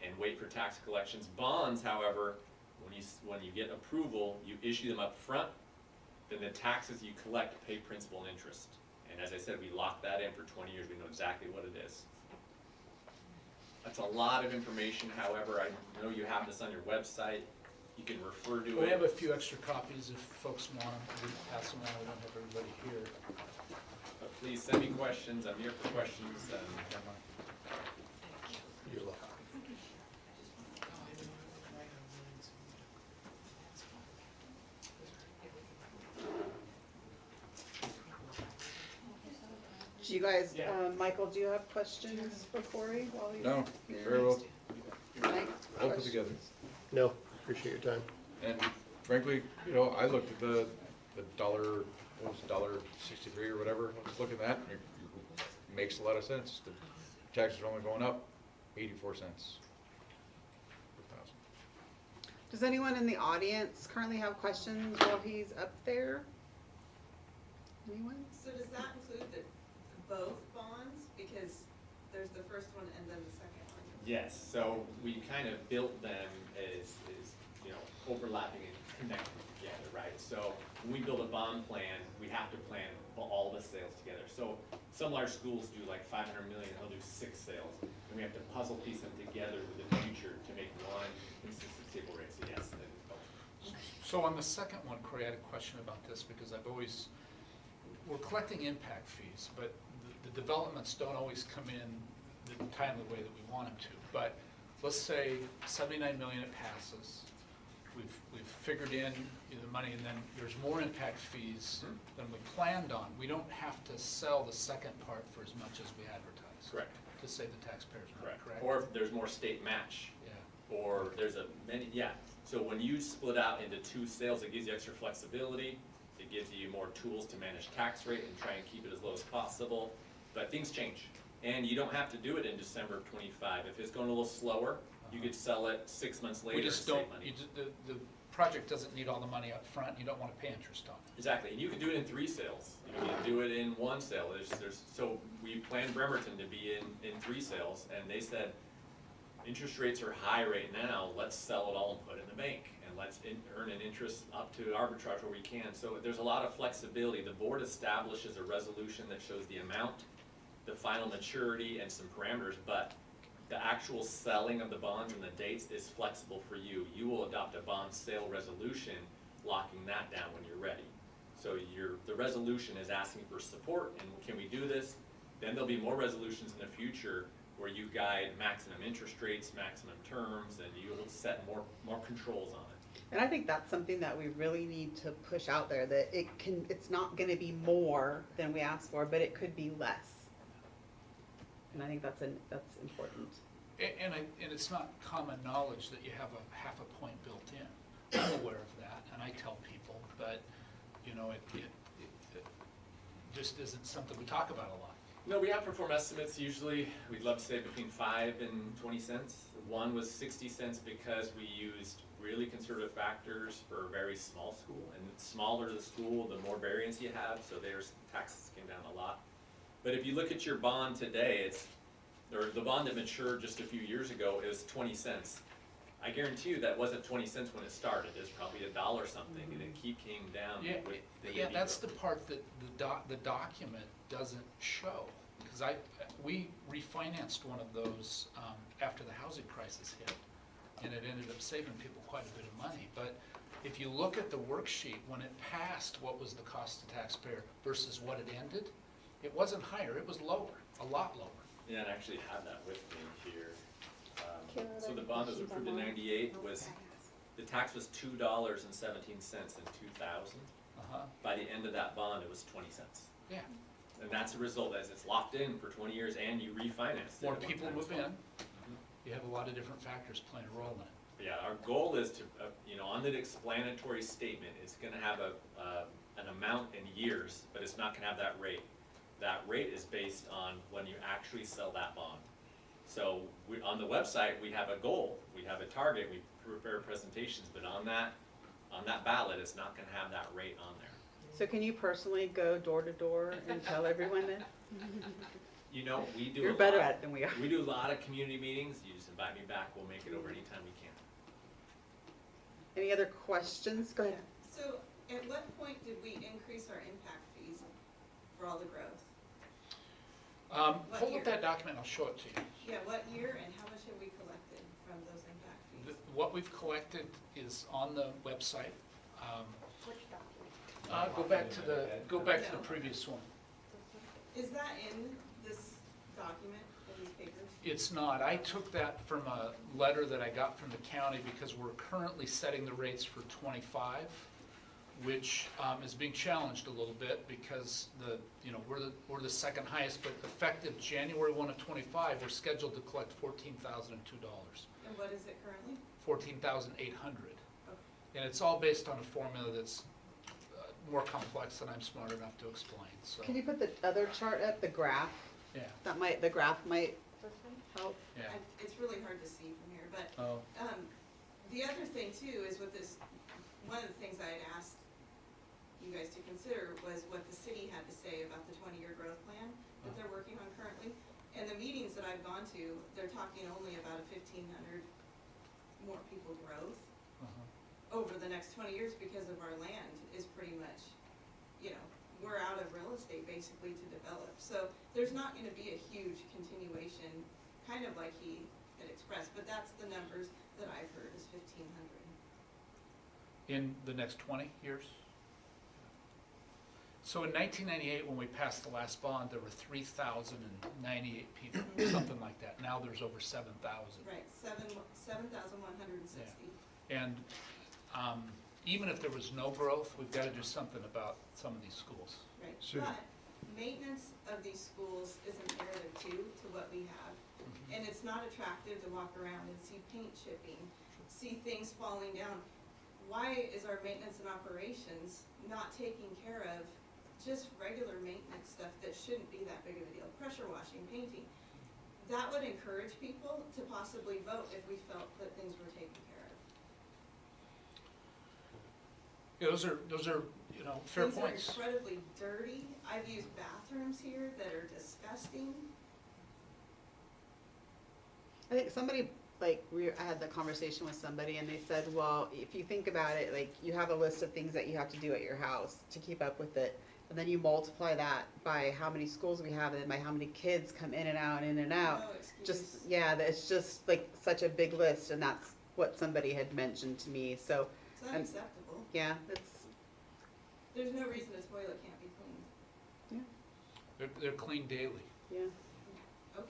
and wait for tax collections. Bonds, however, when you get approval, you issue them up front, then the taxes you collect pay principal and interest. And as I said, we lock that in for 20 years, we know exactly what it is. That's a lot of information. However, I know you have this on your website. You can refer to it. We have a few extra copies if folks want them. We can pass them on. We don't have everybody here. But please send me questions. I'm here for questions. You're welcome. Do you guys, Yeah. Michael, do you have questions for Corey while he's No, here? very well, Mike, well put questions? together. No, appreciate your time. And frankly, you know, I looked at the dollar, what was it, $1.63 or whatever, I was looking at that, it makes a lot of sense. The taxes are only going up 84 cents per thousand. Does anyone in the audience currently have questions while he's up there? Anyone? So does that include both bonds? Because there's the first one and then the second one. Yes, so we kind of built them as you know, overlapping and connected together, right? So when we build a bond plan, we have to plan all the sales together. So some large schools do like 500 million, they'll do 6 sales. And we have to puzzle piece them together with the future to make one consistent stable rate. So yes, then both. So on the second one, Corey, I had a question about this because we're collecting impact fees, but the developments don't always come in the timely way that we want them to. But let's say 79 million it passes. We've figured in the money, and then there's more impact fees than we planned on. We don't have to sell the second part for as much as we advertised. Correct. To save the taxpayers money, correct? Or if there's more state match. Yeah. Or there's yeah. So when you split out into 2 sales, it gives you extra flexibility. It gives you more tools to manage tax rate and try and keep it as low as possible. But things change. And you don't have to do it in December of '25. If it's going a little slower, you could sell it 6 months later We and just save don't, money. the project doesn't need all the money up front. You don't want to pay interest on it. Exactly, and you can do it in 3 sales. You can do it in 1 sale. So we planned Bremerton to be in 3 sales, and they said, interest rates are high right now, let's sell it all and put it in the bank, and let's earn an interest up to arbitrage where we can. So there's a lot of flexibility. The board establishes a resolution that shows the amount, the final maturity, and some parameters, but the actual selling of the bonds and the dates is flexible for you. You will adopt a bond sale resolution, locking that down when you're ready. So the resolution is asking for support, and can we do this? Then there'll be more resolutions in the future where you guide maximum interest rates, maximum terms, and you will set more controls on it. And I think that's something that we really need to push out there, that it's not gonna be more than we asked for, but it could be less. And I think that's important. And it's not common knowledge that you have a half a point built in. I'm aware of that, and I tell people, but, you know, it just isn't something we talk about a lot. No, we have perform estimates usually. We'd love to say between 5 and 20 cents. One was 60 cents because we used really conservative factors for a very small school. And the smaller the school, the more variance you have, so their taxes came down a lot. But if you look at your bond today, or the bond that matured just a few years ago is 20 cents. I guarantee you that wasn't 20 cents when it started. It's probably $1 something, and it came down with the Yeah, Navy that's growth. the part that the document doesn't show. Because we refinanced one of those after the housing crisis hit, and it ended up saving people quite a bit of money. But if you look at the worksheet, when it passed, what was the cost to taxpayer versus what it ended, it wasn't higher, it was lower, a lot lower. Yeah, and I actually have that with me here. So Kayla, the bond that was she's approved in online. '98 was, the tax was $2.17 in 2000. Uh-huh, By the end of that bond, it was 20 cents. yeah. And that's a result, as it's locked in for 20 years and you refinance it. More at one people time as move well. in, you have a lot of different factors playing a role in it. But yeah, our goal is to, on the explanatory statement, it's gonna have an amount in years, but it's not gonna have that rate. That rate is based on when you actually sell that bond. So on the website, we have a goal, we have a target, we prepare presentations, but on that ballot, it's not gonna have that rate on there. So can you personally go door to door and tell everyone that? We do a lot. You're better at it than we are. We do a lot of community meetings. You just invite me back. We'll make it over anytime we can. Any other questions? Go ahead. So at what point did we increase our impact fees for all the growth? What Pull year? up that document, I'll show it to you. Yeah, what year and how much have we collected from those impact fees? What we've collected is on the website. Which document? Go back to the previous one. Is that in this document, in these papers? It's not. I took that from a letter that I got from the county because we're currently setting the rates for '25, which is being challenged a little bit because we're the second highest, but effective January 1 of '25, we're scheduled to collect $14,002. And what is it currently? $14,800. Okay. And it's all based on a formula that's more complex than I'm smart enough to explain, so, Can you put the other chart up, the graph? yeah, The graph might help. yeah. It's really hard to see from here, but Oh, the other thing too is with this, one of the things I had asked you guys to consider was what the city had to say about the 20-year growth plan that they're working on currently. And the meetings that I've gone to, they're talking only about a 1,500 more people growth uh-huh. over the next 20 years because of our land is pretty much, we're out of real estate basically to develop. So there's not gonna be a huge continuation, kind of like he had expressed, but that's the numbers that I've heard is 1,500. In the next 20 years? So in 1998, when we passed the last bond, there were 3,098 people, something like that. Now there's over 7,000. Right, 7,160. And even if there was no growth, we've got to do something about some of these schools. Right, So- but maintenance of these schools is imperative too, to what we have. And it's not attractive to walk around and see paint chipping, see things falling down. Why is our maintenance and operations not taking care of just regular maintenance stuff that shouldn't be that big of a deal, pressure washing, painting, that would encourage people to possibly vote if we felt that things were taken care of. Yeah, those are, you know, fair Things points. are incredibly dirty. I've used bathrooms here that are disgusting. I think somebody, like, I had the conversation with somebody and they said, well, if you think about it, like, you have a list of things that you have to do at your house to keep up with it. And then you multiply that by how many schools we have and then by how many kids come in and out, in and out. No excuse. Just, yeah, it's just like such a big list, and that's what somebody had mentioned to me, so, It's unacceptable. yeah, it's, There's no reason a toilet can't be cleaned. They're cleaned daily. yeah. Okay.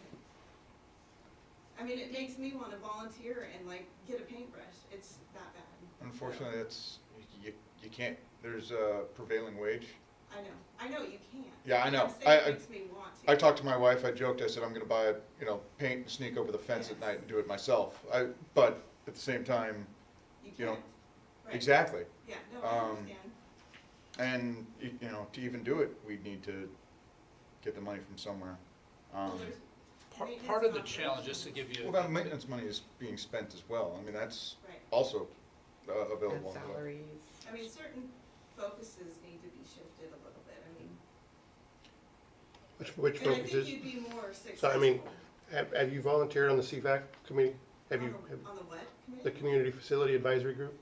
I mean, it makes me wanna volunteer and like get a paintbrush. It's that bad. Unfortunately, you can't, there's a prevailing wage. I know you can't. Yeah, I know. I'm saying it makes me want to. I talked to my wife, I joked, I said, I'm gonna buy, paint and sneak over the fence at Yes. night and do it myself. But at the same time, you know, can't. Right. exactly. Yeah, no, I Um, understand. And, to even do it, we need to get the money from somewhere. Well, there's Part maintenance of the and challenge, operations. just to give you. Well, that maintenance money is being spent as well. I mean, that's Right. also And available. salaries. I mean, certain focuses need to be shifted a little bit. I mean, Which and I focuses? think you'd be more successful. So I mean, have you volunteered on the CVAC committee? Have you, On the what the committee? Community Facility Advisory Group?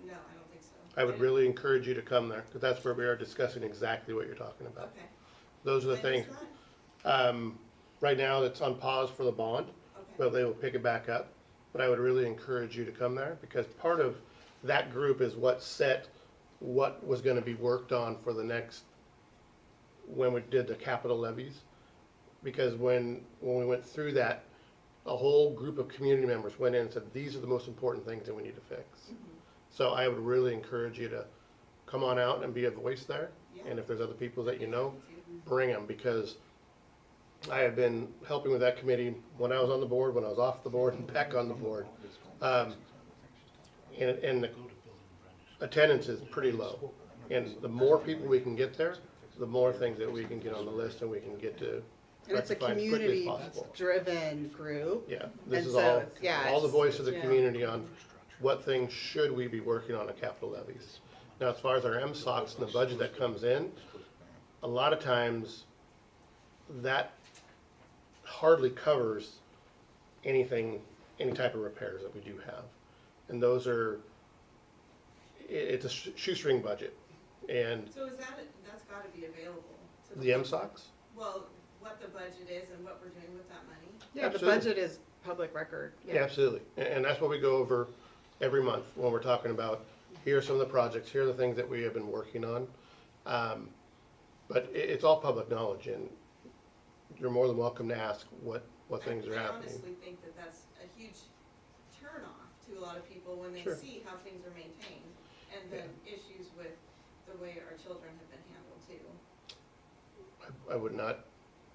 No, I don't think so. I would really encourage you to come there, because that's where we are discussing exactly what you're talking about. Okay. Those are the When is things. that? Right now, it's on pause for the bond, Okay. but they will pick it back up. But I would really encourage you to come there, because part of that group is what set what was gonna be worked on for the next, when we did the capital levies. Because when we went through that, a whole group of community members went in and said, these are the most important things that we need to fix. So I would really encourage you to come on out and be a voice there. Yeah. And if there's other people that you know, Me too. bring them, because I have been helping with that committee when I was on the board, when I was off the board, and back on the board. And the Go to Bill and Brenda's. attendance is pretty low. And the more people we can get there, the more things that we can get on the list and we can get to And it's a rectify as quickly as possible. community-driven group. Yeah, this And is so all, it's- yeah, all the it's- voice of the yeah. community on what things should we be working on at capital levies. Now, as far as our MSOCs and the budget that comes in, a lot of times that hardly covers anything, any type of repairs that we do have. And those are, it's a shoestring budget. And So is that's gotta be available to the public? MSOCs, Well, what the budget is and what we're doing with that money? Yeah, the Absolutely. budget is public record, yeah, yeah. absolutely. And that's what we go over every month when we're talking about, here are some of the projects, here are the things that we have been working on. But it's all public knowledge, and you're more than welcome to ask what things are I happening. honestly think that that's a huge turnoff to a lot of people when they Sure. see how things are maintained, and then issues with the way our children have been handled too. I would not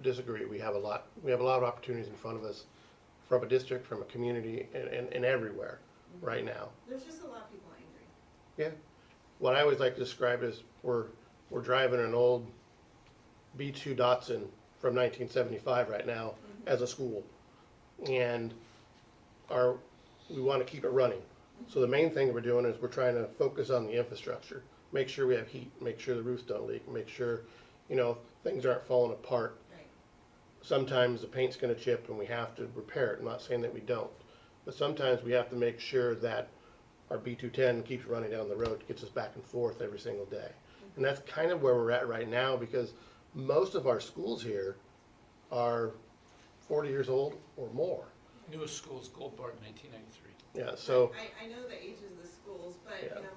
disagree. We have a lot of opportunities in front of us from a district, from a community, and everywhere right now. There's just a lot of people angry. Yeah. What I always like to describe is we're driving an old B2 Datsun from 1975 right now as a school. And we want to keep it running. So the main thing we're doing is we're trying to focus on the infrastructure. Make sure we have heat, make sure the roofs don't leak, make sure, things aren't falling apart. Right. Sometimes the paint's gonna chip and we have to repair it. I'm not saying that we don't. But sometimes we have to make sure that our B210 keeps running down the road, gets us back and forth every single day. And that's kind of where we're at right now, because most of our schools here are 40 years old or more. Newest school is Gold Bar in 1993. Yeah, so, I know the ages of the schools, but, Yeah.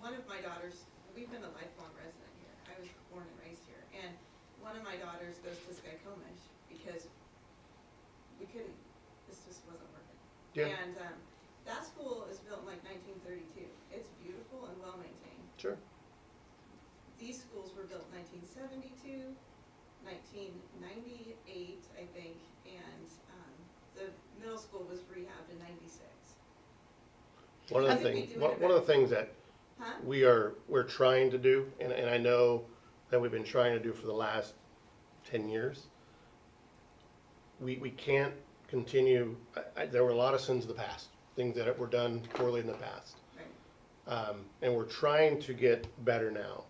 one of my daughters, we've been a lifelong resident here. I was born and raised here. And one of my daughters goes to Skycomish because this just wasn't working. Yeah. And, that school is built in like 1932. It's beautiful and well-maintained. sure. These schools were built 1972, 1998, I think, and, the middle school was rehabbed in 96. One of I the think we things, do it one of the things that Huh? we're trying to do, and I know that we've been trying to do for the last 10 years. We can't continue, there were a lot of sins of the past, things that were done poorly in the past. Right. And we're trying to get better now.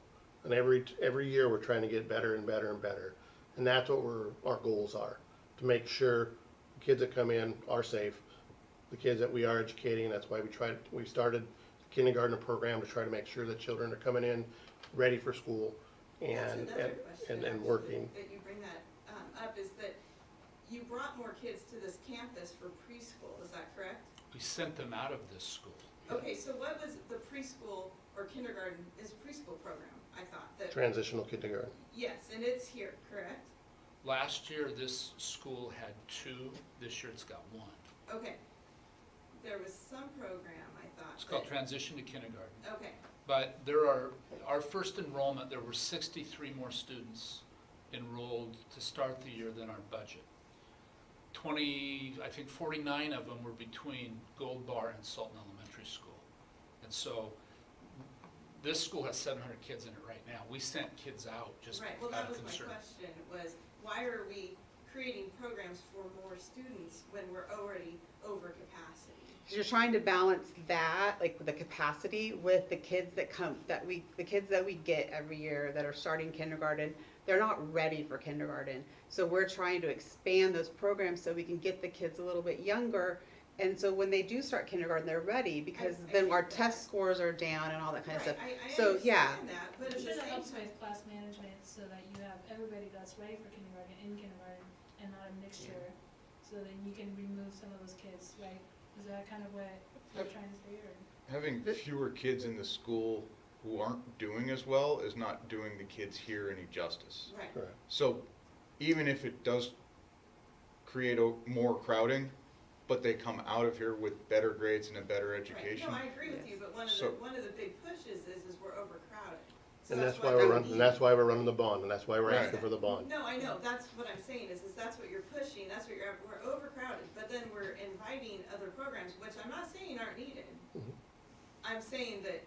And every year we're trying to get better and better and better. And that's what our goals are, to make sure the kids that come in are safe, the kids that we are educating. That's why we started the kindergarten program to try to make sure that children are coming in ready for school and That's another question, and actually, working. that you bring that up, is that you brought more kids to this campus for preschool, is that correct? We sent them out of this school. Okay, so what was the preschool or kindergarten, is preschool program, I thought, that, Transitional kindergarten. yes, and it's here, correct? Last year, this school had 2, this year it's got 1. Okay. There was some program, I thought. It's called that- Transition to Kindergarten. Okay, But our first enrollment, there were 63 more students enrolled to start the year than our budget. 49 of them were between Gold Bar and Sultan Elementary School. And so, this school has 700 kids in it right now. We sent kids out just right, well, out that of was my concern. question, was why are we creating programs for more students when we're already over capacity? You're trying to balance that, like the capacity, with the kids that the kids that we get every year that are starting kindergarten. They're not ready for kindergarten. So we're trying to expand those programs so we can get the kids a little bit younger. And so when they do start kindergarten, they're ready, because I then our get that. test scores are down and all that kind of Right, stuff. I So, yeah. understand that, but It at the should have same helped time, with class management so that you have everybody that's ready for kindergarten in kindergarten and not a mixture, so then you can remove some of those kids, right? Is that kind of what you're trying to say, or? Having fewer kids in the school who aren't doing as well is not doing the kids here any justice. right, Correct. So even if it does create more crowding, but they come out of here with better grades and a better right. education. No, I agree with you, but one So- of the big pushes is we're overcrowded. So And that's why we we're running, need- and that's why we're running the bond, and that's why we're Right. asking for the bond. No, I know, that's what I'm saying, is that's what you're pushing, that's what we're overcrowded, but then we're inviting other programs, which I'm not saying aren't needed. Mhm. I'm saying that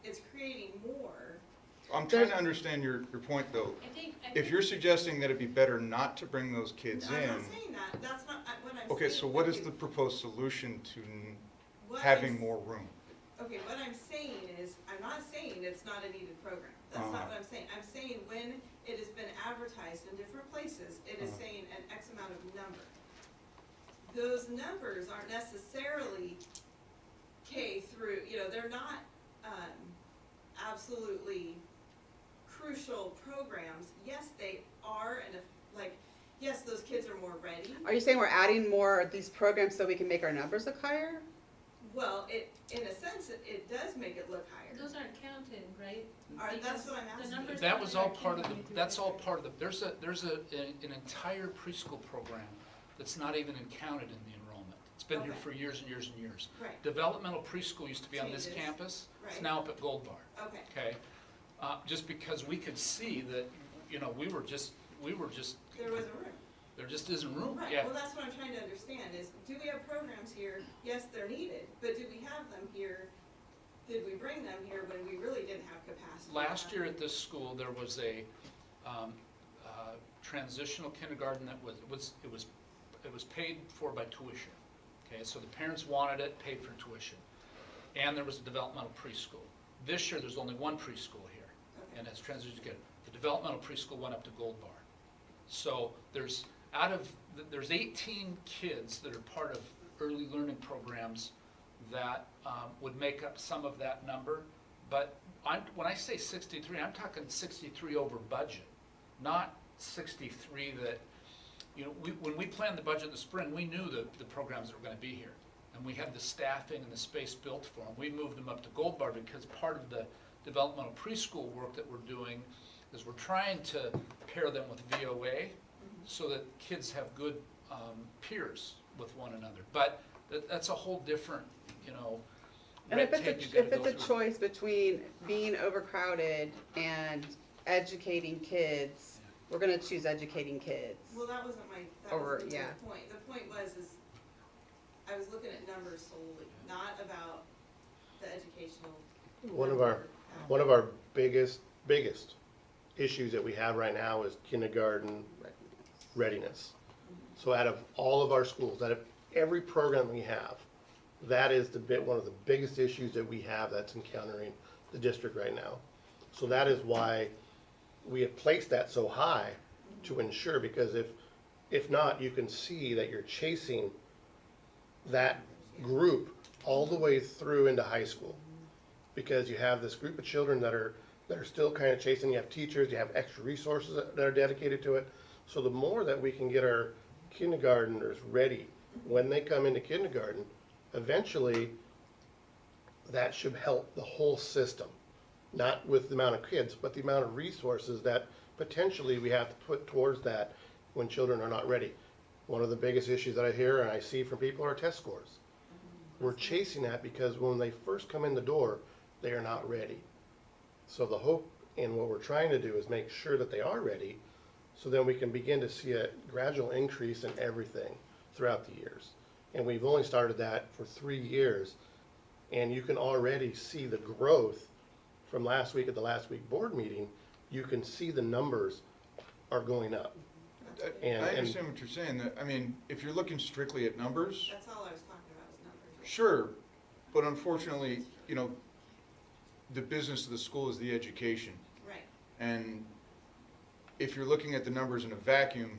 it's creating more. I'm trying to understand your point though. I think. If you're suggesting that it'd be better not to bring those kids I'm in, not saying that, that's not what I'm saying. okay, so what is Okay, the proposed solution to what having I'm- more room? Okay, what I'm saying is, I'm not saying it's not a needed program. That's Uh-huh. not what I'm saying. I'm saying when it has been advertised in different places, it is Uh-huh. saying an X amount of number. Those numbers aren't necessarily K through, they're not, absolutely crucial programs. Yes, they are, and yes, those kids are more ready. Are you saying we're adding more of these programs so we can make our numbers look higher? Well, in a sense, it does make it look higher. Those aren't counted, right? That's what I'm Because the asking. numbers That was all aren't part of counted through that's all kindergarten. part of there's an entire preschool program that's not even counted in the enrollment. It's been here Okay. for years and years and years. Right, Developmental preschool used to be on this Changes. campus, it's Right. now up at Gold Bar, okay. okay? Just because we could see that, we were just, There was a room. there just isn't room, Right, yeah. well, that's what I'm trying to understand, is do we have programs here? Yes, they're needed, but do we have them here? Did we bring them here when we really didn't have capacity? Last year at this school, there was a transitional kindergarten that was paid for by tuition. Okay, so the parents wanted it, paid for tuition. And there was a developmental preschool. This year, there's only one preschool here, Okay. and that's transition kid. The developmental preschool went up to Gold Bar. So there's 18 kids that are part of early learning programs that would make up some of that number. But when I say 63, I'm talking 63 over budget, not 63 that, when we planned the budget in the spring, we knew the programs that were gonna be here. And we had the staffing and the space built for them. We moved them up to Gold Bar because part of the developmental preschool work that we're doing is we're trying to pair them with VOA so that kids have good peers with one another. But that's a whole different, And red if tape it's you gotta a go through. choice between being overcrowded and educating kids, we're gonna choose educating kids. Well, that wasn't Over- the yeah. point. The point was, I was looking at numbers solely, not about the educational One of our biggest issues that we have right now is kindergarten readiness. So out of all of our schools, out of every program we have, that is one of the biggest issues that we have that's encountering the district right now. So that is why we have placed that so high to ensure, because if not, you can see that you're chasing that group all the way through into high school. Because you have this group of children that are still kind of chasing, you have teachers, you have extra resources that are dedicated to it. So the more that we can get our kindergartners ready when they come into kindergarten, eventually that should help the whole system. Not with the amount of kids, but the amount of resources that potentially we have to put towards that when children are not ready. One of the biggest issues that I hear and I see from people are test scores. We're chasing that because when they first come in the door, they are not ready. So the hope and what we're trying to do is make sure that they are ready, so then we can begin to see a gradual increase in everything throughout the years. And we've only started that for 3 years, and you can already see the growth from last week at the last week board meeting. You can see the numbers are going up. I understand what you're saying, that, I mean, if you're looking strictly at numbers, That's all I was talking about, is numbers. sure, but unfortunately, you know, the business of the school is the education. Right. And if you're looking at the numbers in a vacuum,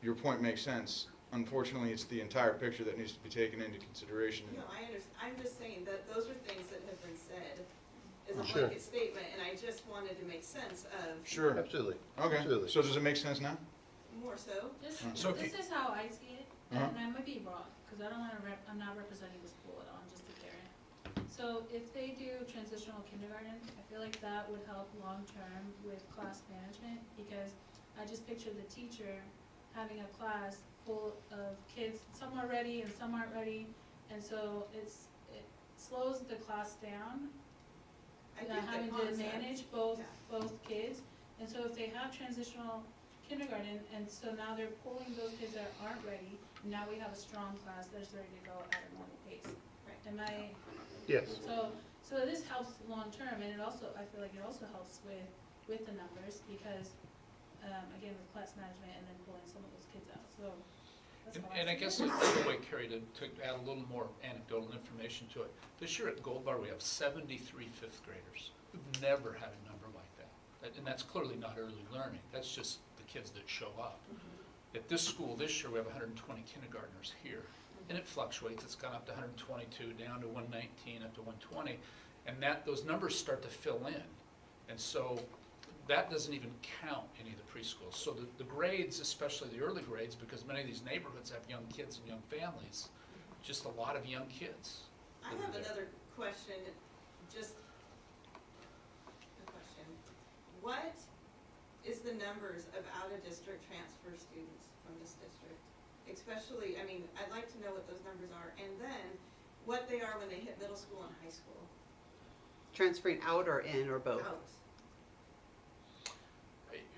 your point makes sense. Unfortunately, it's the entire picture that needs to be taken into consideration. No, I understand, I'm just saying that those are things that have been said as a Sure. blanket statement, and I just wanted to make sense of Sure, Absolutely. okay, Absolutely. so does it make sense now? more so. So if This is how I see it, Uh-huh. and I might be wrong, because I don't wanna I'm not representing the school at all, I'm just a parent. So if they do transitional kindergarten, I feel like that would help long-term with class management, because I just picture the teacher having a class full of kids, some are ready and some aren't ready, and so it slows the class down, I think the having to concept- manage yeah. both kids. And so if they have transitional kindergarten, and so now they're pulling those kids that aren't ready, now we have a strong class that's ready to go at a normal pace. Right. Am I, Yes. so this helps long-term, and it also, I feel like it also helps with the numbers, because, again, with class management and then pulling some of those kids out, so. that's how And I see guess it. the way, Carrie, to add a little more anecdotal information to it, this year at Gold Bar, we have 73 fifth graders. We've never had a number like that. And that's clearly not early learning, that's just the kids that show up. At this school this year, we have 120 kindergartners here, and it fluctuates, it's gone up to 122, down to 119, up to 120, and those numbers start to fill in. And so that doesn't even count any of the preschools. So the grades, especially the early grades, because many of these neighborhoods have young kids and young families, just a lot of young kids. I have another question, just a question. What is the numbers of out-of-district transfer students from this district? Especially, I mean, I'd like to know what those numbers are, and then what they are when they hit middle school and high school. Transferring out or in or both? Out.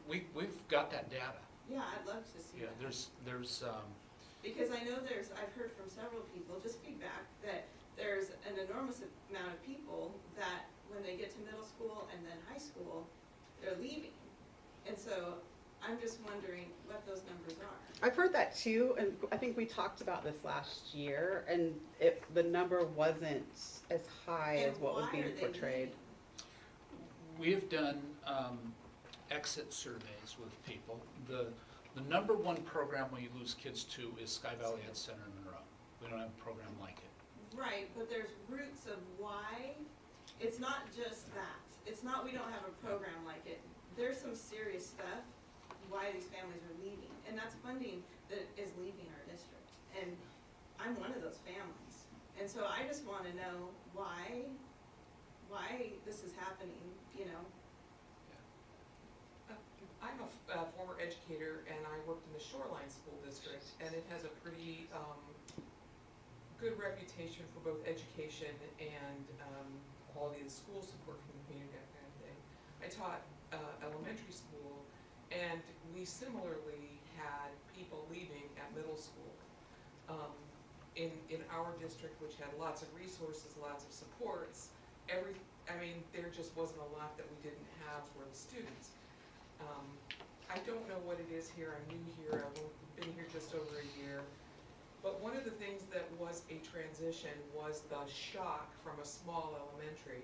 We've got that data. Yeah, I'd love to see Yeah, that. there's, Because I know I've heard from several people, just feedback, that there's an enormous amount of people that when they get to middle school and then high school, they're leaving. And so I'm just wondering what those numbers are. I've heard that too, and I think we talked about this last year, and the number wasn't as high as what was And being why are they portrayed. leaving? we have done exit surveys with people. The number one program we lose kids to is Sky Valley Ed Center in Monroe. We don't have a program like it. Right, but there's roots of why. It's not just that. It's not we don't have a program like it. There's some serious stuff why these families are leaving, and that's funding that is leaving our district. And I'm one of those families. And so I just want to know why this is happening, you know? I'm a former educator, and I worked in the Shoreline School District, and it has a pretty good reputation for both education and quality of the school, support from the community, that kind of thing. I taught elementary school, and we similarly had people leaving at middle school. In our district, which had lots of resources, lots of supports, there just wasn't a lot that we didn't have for the students. I don't know what it is here, I'm new here, I've only been here just over a year. But one of the things that was a transition was the shock from a small elementary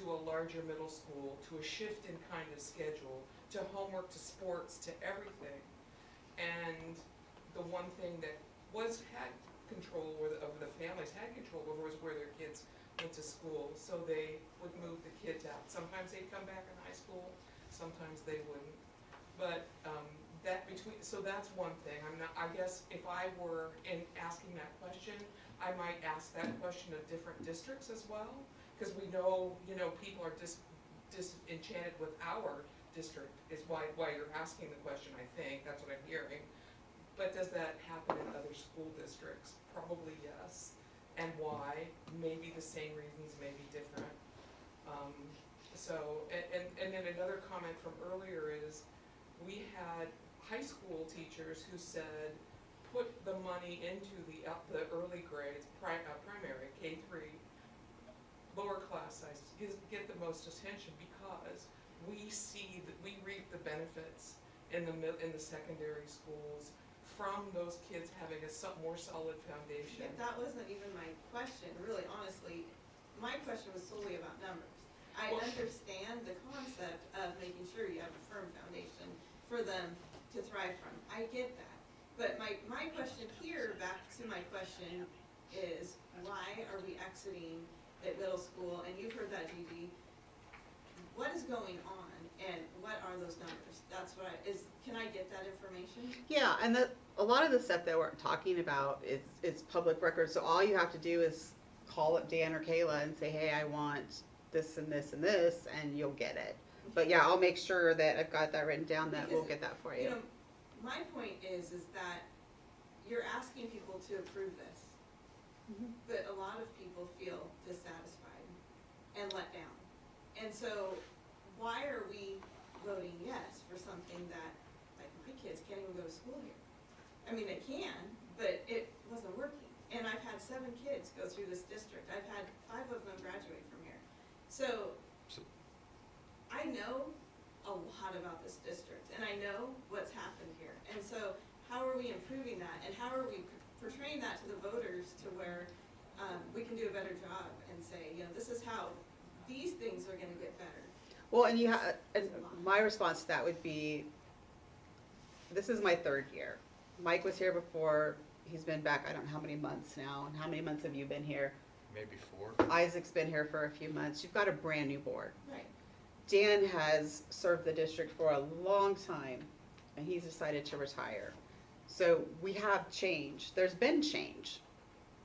to a larger middle school, to a shift in kind of schedule, to homework, to sports, to everything. And the one thing that had control over the families had control over was where their kids went to school. So they would move the kids out. Sometimes they'd come back in high school, sometimes they wouldn't. But so that's one thing. I guess if I were asking that question, I might ask that question of different districts as well. Because we know, people are disenchanted with our district is why you're asking the question, I think, that's what I'm hearing. But does that happen in other school districts? Probably yes. And why? Maybe the same reasons, maybe different. And then another comment from earlier is, we had high school teachers who said, put the money into the early grades, primary, K-3, lower class size, get the most attention because we reap the benefits in the secondary schools from those kids having a more solid foundation. Yeah, that wasn't even my question, really, honestly. My question was solely about numbers. I understand the concept of making sure you have a firm foundation for them to thrive from. I get that. But my question here, back to my question, is why are we exiting at middle school? And you've heard that, Gigi. What is going on and what are those numbers? That's what can I get that information? Yeah, and a lot of the stuff that we're talking about is public record, so all you have to do is call up Dan or Kayla and say, hey, I want this and this and this, and you'll get it. But yeah, I'll make sure that I've got that written down, that we'll get that for you. My point is that you're asking people to approve this, but a lot of people feel dissatisfied and let down. And so why are we voting yes for something that, like, my kids can't even go to school here? I mean, they can, but it wasn't working. And I've had 7 kids go through this district. I've had 5 of them graduate from here. So I know a lot about this district, and I know what's happened here. And so how are we improving that? And how are we portraying that to the voters to where we can do a better job and say, this is how these things are gonna get better. Well, and my response to that would be, this is my 3rd year. Mike was here before, he's been back, I don't know how many months now, and how many months have you been here? Maybe 4. Isaac's been here for a few months. You've got a brand new board. Right. Dan has served the district for a long time, and he's decided to retire. So we have change. There's been change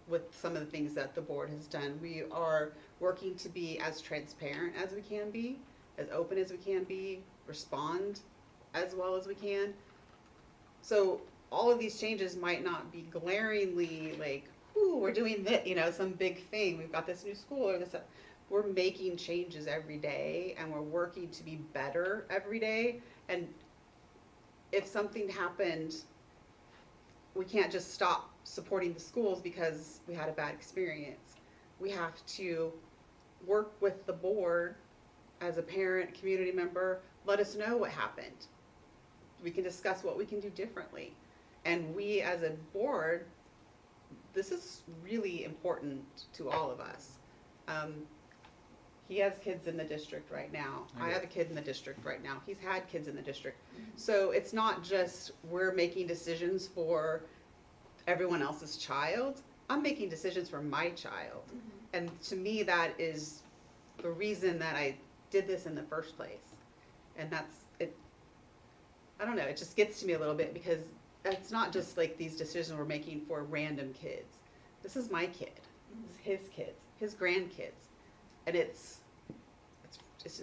with some of the things that the board has done. We are working to be as transparent as we can be, as open as we can be, respond as well as we can. So all of these changes might not be glaringly like, ooh, we're doing this, some big thing. We've got this new school or this. We're making changes every day, and we're working to be better every day. And if something happened, we can't just stop supporting the schools because we had a bad experience. We have to work with the board as a parent, community member, let us know what happened. We can discuss what we can do differently. And we as a board, this is really important to all of us. He has kids in the district right now. I have a kid in the district right now. He's had kids in the district. So it's not just we're making decisions for everyone else's child. I'm making decisions for my child. And to me, that is the reason that I did this in the first place. And that's it. I don't know, it just gets to me a little bit because it's not just like these decisions we're making for random kids. This is my kid. It's his kids, his grandkids. And it's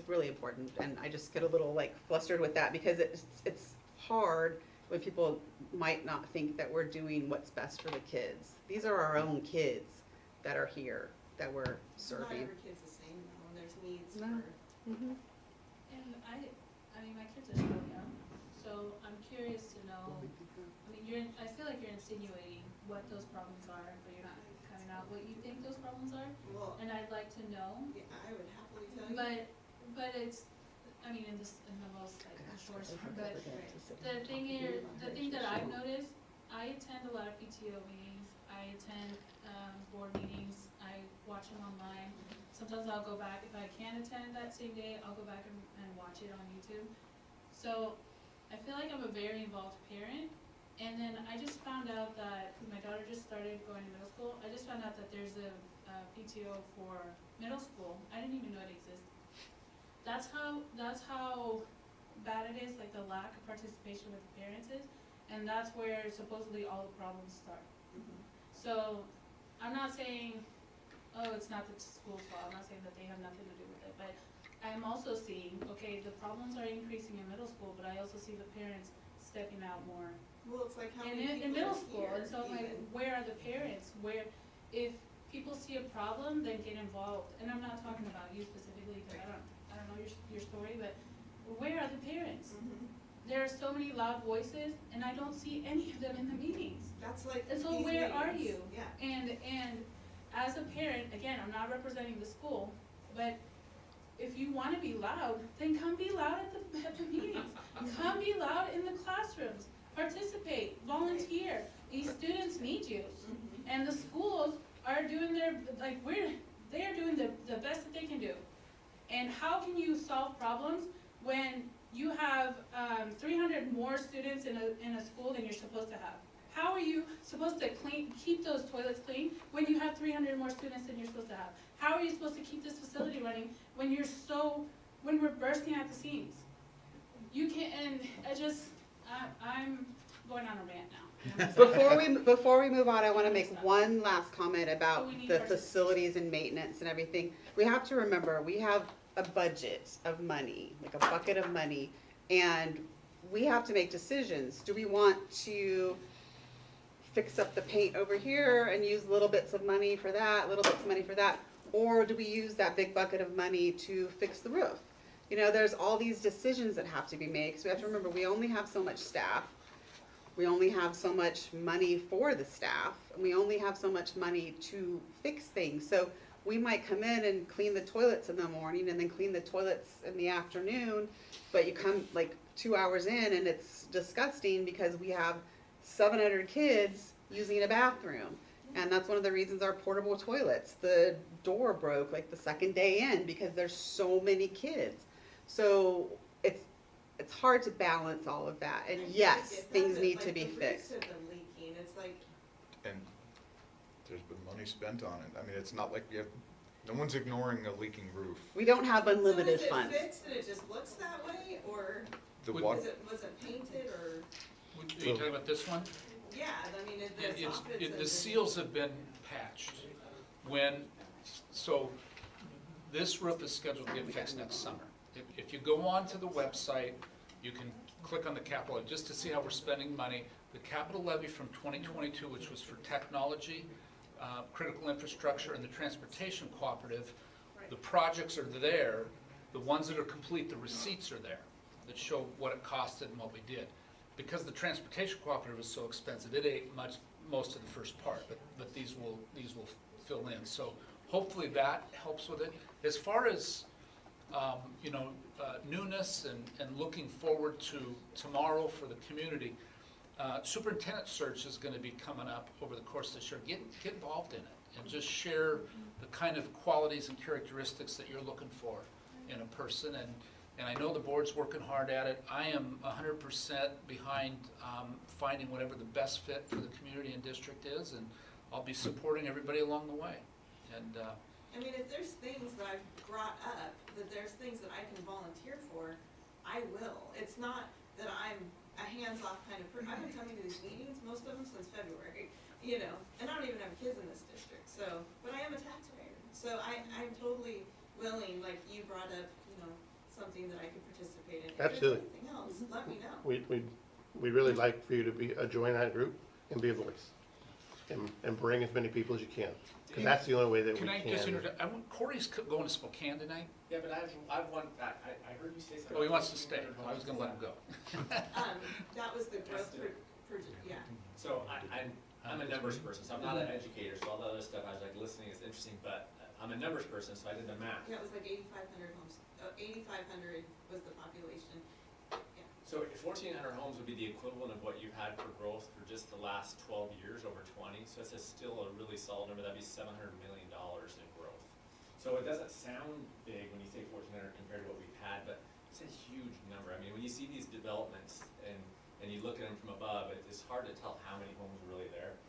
really important, and I just get a little like flustered with that because it's hard when people might not think that we're doing what's best for the kids. These are our own kids that are here that we're serving. Not every kid's the same though, and there's needs No. for. And I mean, my kids are still young, so I'm curious to know, I mean, I feel like you're insinuating what those problems are, but you're not coming out what you think those problems are. Well, And I'd like to to know, Yeah, I would happily tell you. but it's, I mean, in the most like short form, but the thing that I've noticed, I attend a lot of PTO meetings, I attend, board meetings, I watch them online. Sometimes I'll go back, if I can't attend that same day, I'll go back and watch it on YouTube. So, I feel like I'm a very involved parent, and then I just found out that, my daughter just started going to middle school, I just found out that there's a PTO for middle school, I didn't even know it existed. That's how bad it is, like the lack of participation with the parents is, and that's where supposedly all the problems start. Mhm. So, I'm not saying, oh, it's not the school's fault, I'm not saying that they have nothing to do with it, but I'm also seeing, okay, the problems are increasing in middle school, but I also see the parents stepping out more Well, it's like how in, many in people middle are school, and here so I'm like, even. where are the parents? Where, if people see a problem, then get involved, and I'm not talking about you specifically, because I don't know your story, but where are the parents? Mhm. There are so many loud voices, and I don't see any of them in the meetings. That's like And so these where are meetings. you? Yeah. And as a parent, again, I'm not representing the school, but if you wanna be loud, then come be loud at the meetings. Come be loud in the classrooms, participate, volunteer, these students need you. Mhm. And the schools are doing they are doing the best that they can do. And how can you solve problems when you have 300 more students in a school than you're supposed to have? How are you supposed to keep those toilets clean when you have 300 more students than you're supposed to have? How are you supposed to keep this facility running when we're bursting at the seams? You can't, and I'm going on a rant now. Before we move on, I wanna make one last comment So about we need the participation. facilities and maintenance and everything. We have to remember, we have a budget of money, like a bucket of money, and we have to make decisions. Do we want to fix up the paint over here and use little bits of money for that, little bits of money for that? Or do we use that big bucket of money to fix the roof? You know, there's all these decisions that have to be made, because we have to remember, we only have so much staff. We only have so much money for the staff, and we only have so much money to fix things. So we might come in and clean the toilets in the morning and then clean the toilets in the afternoon, but you come like 2 hours in and it's disgusting because we have 700 kids using a bathroom. And that's one of the reasons our portable toilets, the door broke like the second day in because there's so many kids. So it's hard to balance all of that, and I yes, get that, things but, need like, to be the roofs fixed. have been leaking, it's like, And there's been money spent on it. I mean, it's not like no one's ignoring a leaking roof. We don't have unlimited so is funds. it fixed and it just looks that way, or The Would- water, was it painted, or, Are you talking about this one? yeah, I mean, the It's, soffits the seals have been patched. So this roof is scheduled to get fixed next summer. If you go onto the website, you can click on the capital, just to see how we're spending money. The capital levy from 2022, which was for technology, critical infrastructure, and the transportation cooperative, the projects are there. The ones that are complete, the receipts are there, that show what it costed and what we did. Because the transportation cooperative was so expensive, it ate most of the first part, but these will fill in. So hopefully that helps with it. As far as, newness and looking forward to tomorrow for the community, superintendent search is gonna be coming up over the course of this year. Get involved in it and just share the kind of qualities and characteristics that you're looking for in a person. And I know the board's working hard at it. I am 100% behind finding whatever the best fit for the community and district is, and I'll be supporting everybody along the way. And I mean, if there's things that I've brought up, that there's things that I can volunteer for, I will. It's not that I'm a hands-off kind of person. I've been coming to these meetings, most of them since February, and I don't even have kids in this district, so, but I am a taxpayer. So I'm totally willing, like you brought up, something that I could participate in. If there's Absolutely. anything else, let me know. We'd really like for you to join that group and be a voice. And bring as many people as you can, because that's the only way that we can can. I just interject? Corey's going to Spokane tonight? Yeah, but I've one, I heard you say something. Oh, he wants to stay. I was gonna let him go. That was the growth, yeah. So I'm a numbers person, so I'm not an educator, so all the other stuff, I was like listening is interesting, but I'm a numbers person, so I did the math. Yeah, it was like 8,500 homes, 8,500 was the population, yeah. So 1,400 homes would be the equivalent of what you've had for growth for just the last 12 years, over 20. So it's still a really solid number. That'd be $700 million in growth. So it doesn't sound big when you say 1,400 compared to what we've had, but it's a huge number. I mean, when you see these developments and you look at them from above, it's hard to tell how many homes are really there.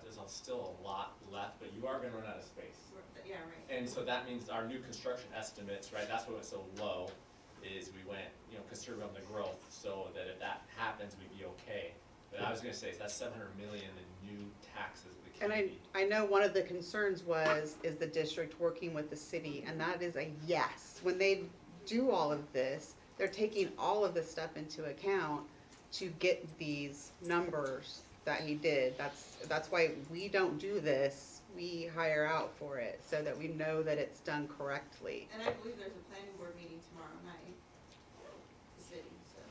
There's still a lot left, but you are gonna run out of space. Yeah, right. And so that means our new construction estimates, right, that's what was so low, is we went, conservative on the growth, so that if that happens, we'd be okay. But I was gonna say, that's 700 million in new taxes that the And community. I know one of the concerns is the district working with the city, and that is a yes. When they do all of this, they're taking all of this stuff into account to get these numbers that he did. That's why we don't do this. We hire out for it so that we know that it's done correctly. And I believe there's a planning board meeting tomorrow night, the city, so.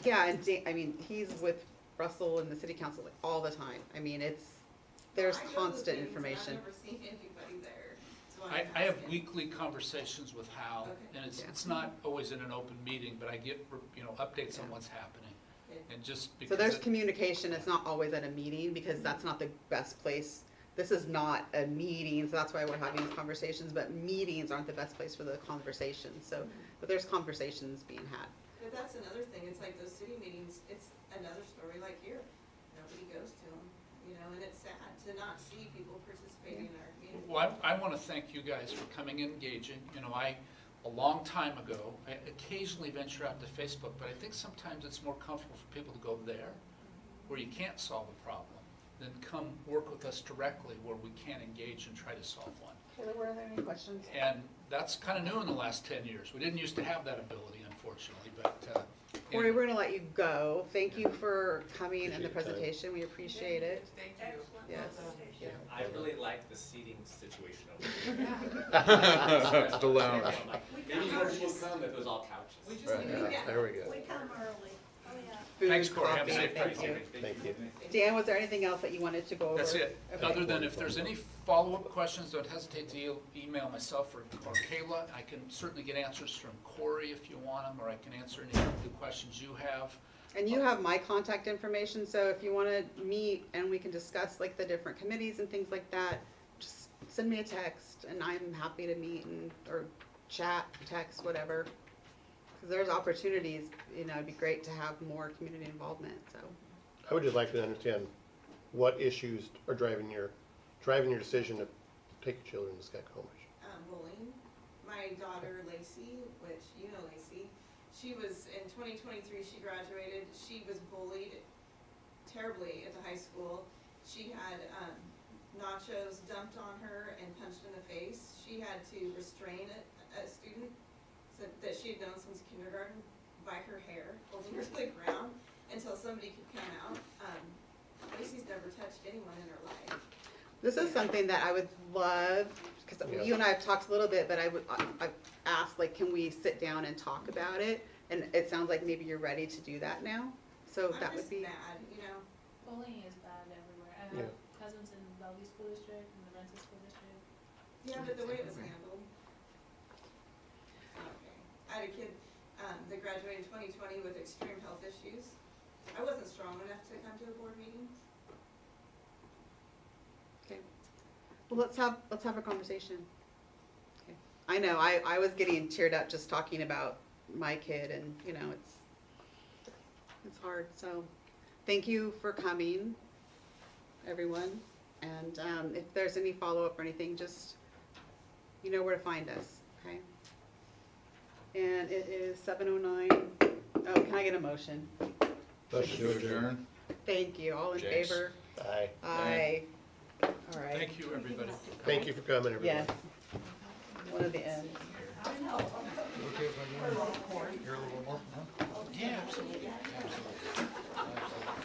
Yeah, and I mean, he's with Russell and the city council like all the time. I mean, there's I go to those constant meetings, and information. I've never seen anybody there, so I'm I have asking. weekly conversations with Hal, Okay. and Yeah. it's not always in an open meeting, but I get, updates on Yeah. what's happening. Okay. And just So because. there's communication, it's not always at a meeting, because that's not the best place. This is not a meeting, so that's why we're having these conversations, but meetings aren't the best place for the conversation, so, but there's conversations being had. But that's another thing, it's like those city meetings, it's another story like here. Nobody goes to them, and it's sad to not see people participating in our community. Well, I want to thank you guys for coming and engaging. A long time ago, I occasionally venture out to Facebook, but I think sometimes it's more comfortable for people to go there, where you can't solve a problem, than come work with us directly where we can engage and try to solve one. Taylor, were there any questions? And that's kind of new in the last 10 years. We didn't used to have that ability, unfortunately, but. Corey, we're gonna let you go. Thank you for coming and the Appreciate your time. presentation, we appreciate it. Thank you. Yes. Well done. Yeah. I really like the seating situation over That's the there. lounge. Maybe more people come if it was all couches. We just Right. need to Yeah. There we go. We come early, oh yeah. Food, Thanks, Corey. Have a coffee, safe thank trip. you. Thank you. Dan, was there anything else that you wanted to go over? That's it. Okay. Other than if there's any follow-up questions, don't hesitate to email myself or Kayla. I can certainly get answers from Corey if you want them, or I can answer any of the questions you have. And you have my contact information, so if you wanna meet and we can discuss like the different committees and things like that, just send me a text and I'm happy to meet or chat, text, whatever. Cause there's opportunities, it'd be great to have more community involvement, so. I would just like to understand what issues are driving your decision to take your children to Skokomish. Bullying. My daughter Lacey, which you know Lacey, she was, in 2023, she graduated, she was bullied terribly at the high school. She had nachos dumped on her and punched in the face. She had to restrain a student that she had known since kindergarten by her hair, holding her to the ground until somebody could come out. Lacey's never touched anyone in her life. This is something that I would love, because Yeah. you and I have talked a little bit, but I've asked, like, can we sit down and talk about it? And it sounds like maybe you're ready to do that now, so that would be. I'm just mad, Bullying is bad everywhere. I Yeah. have cousins in Bellevue School District and the Renton School District. Yeah, but the way it was handled. Okay. I had a kid, that graduated in 2020 with extreme health issues. I wasn't strong enough to come to a board meeting. Okay. Well, let's have a conversation. Okay. I know, I was getting teared up just talking about my kid and, it's hard, so thank you for coming, everyone. And, if there's any follow-up or anything, just, you know where to find us, okay? And it is 7:09. Oh, can I get a motion? Motion to adjourn. Thank you, all in James. favor? Aye. Aye. All right. Thank you, everybody. Thank you for coming, everybody. Yes. One of the ends. I know. Okay, if I go here a little more, huh? Yeah, absolutely. Absolutely. Absolutely.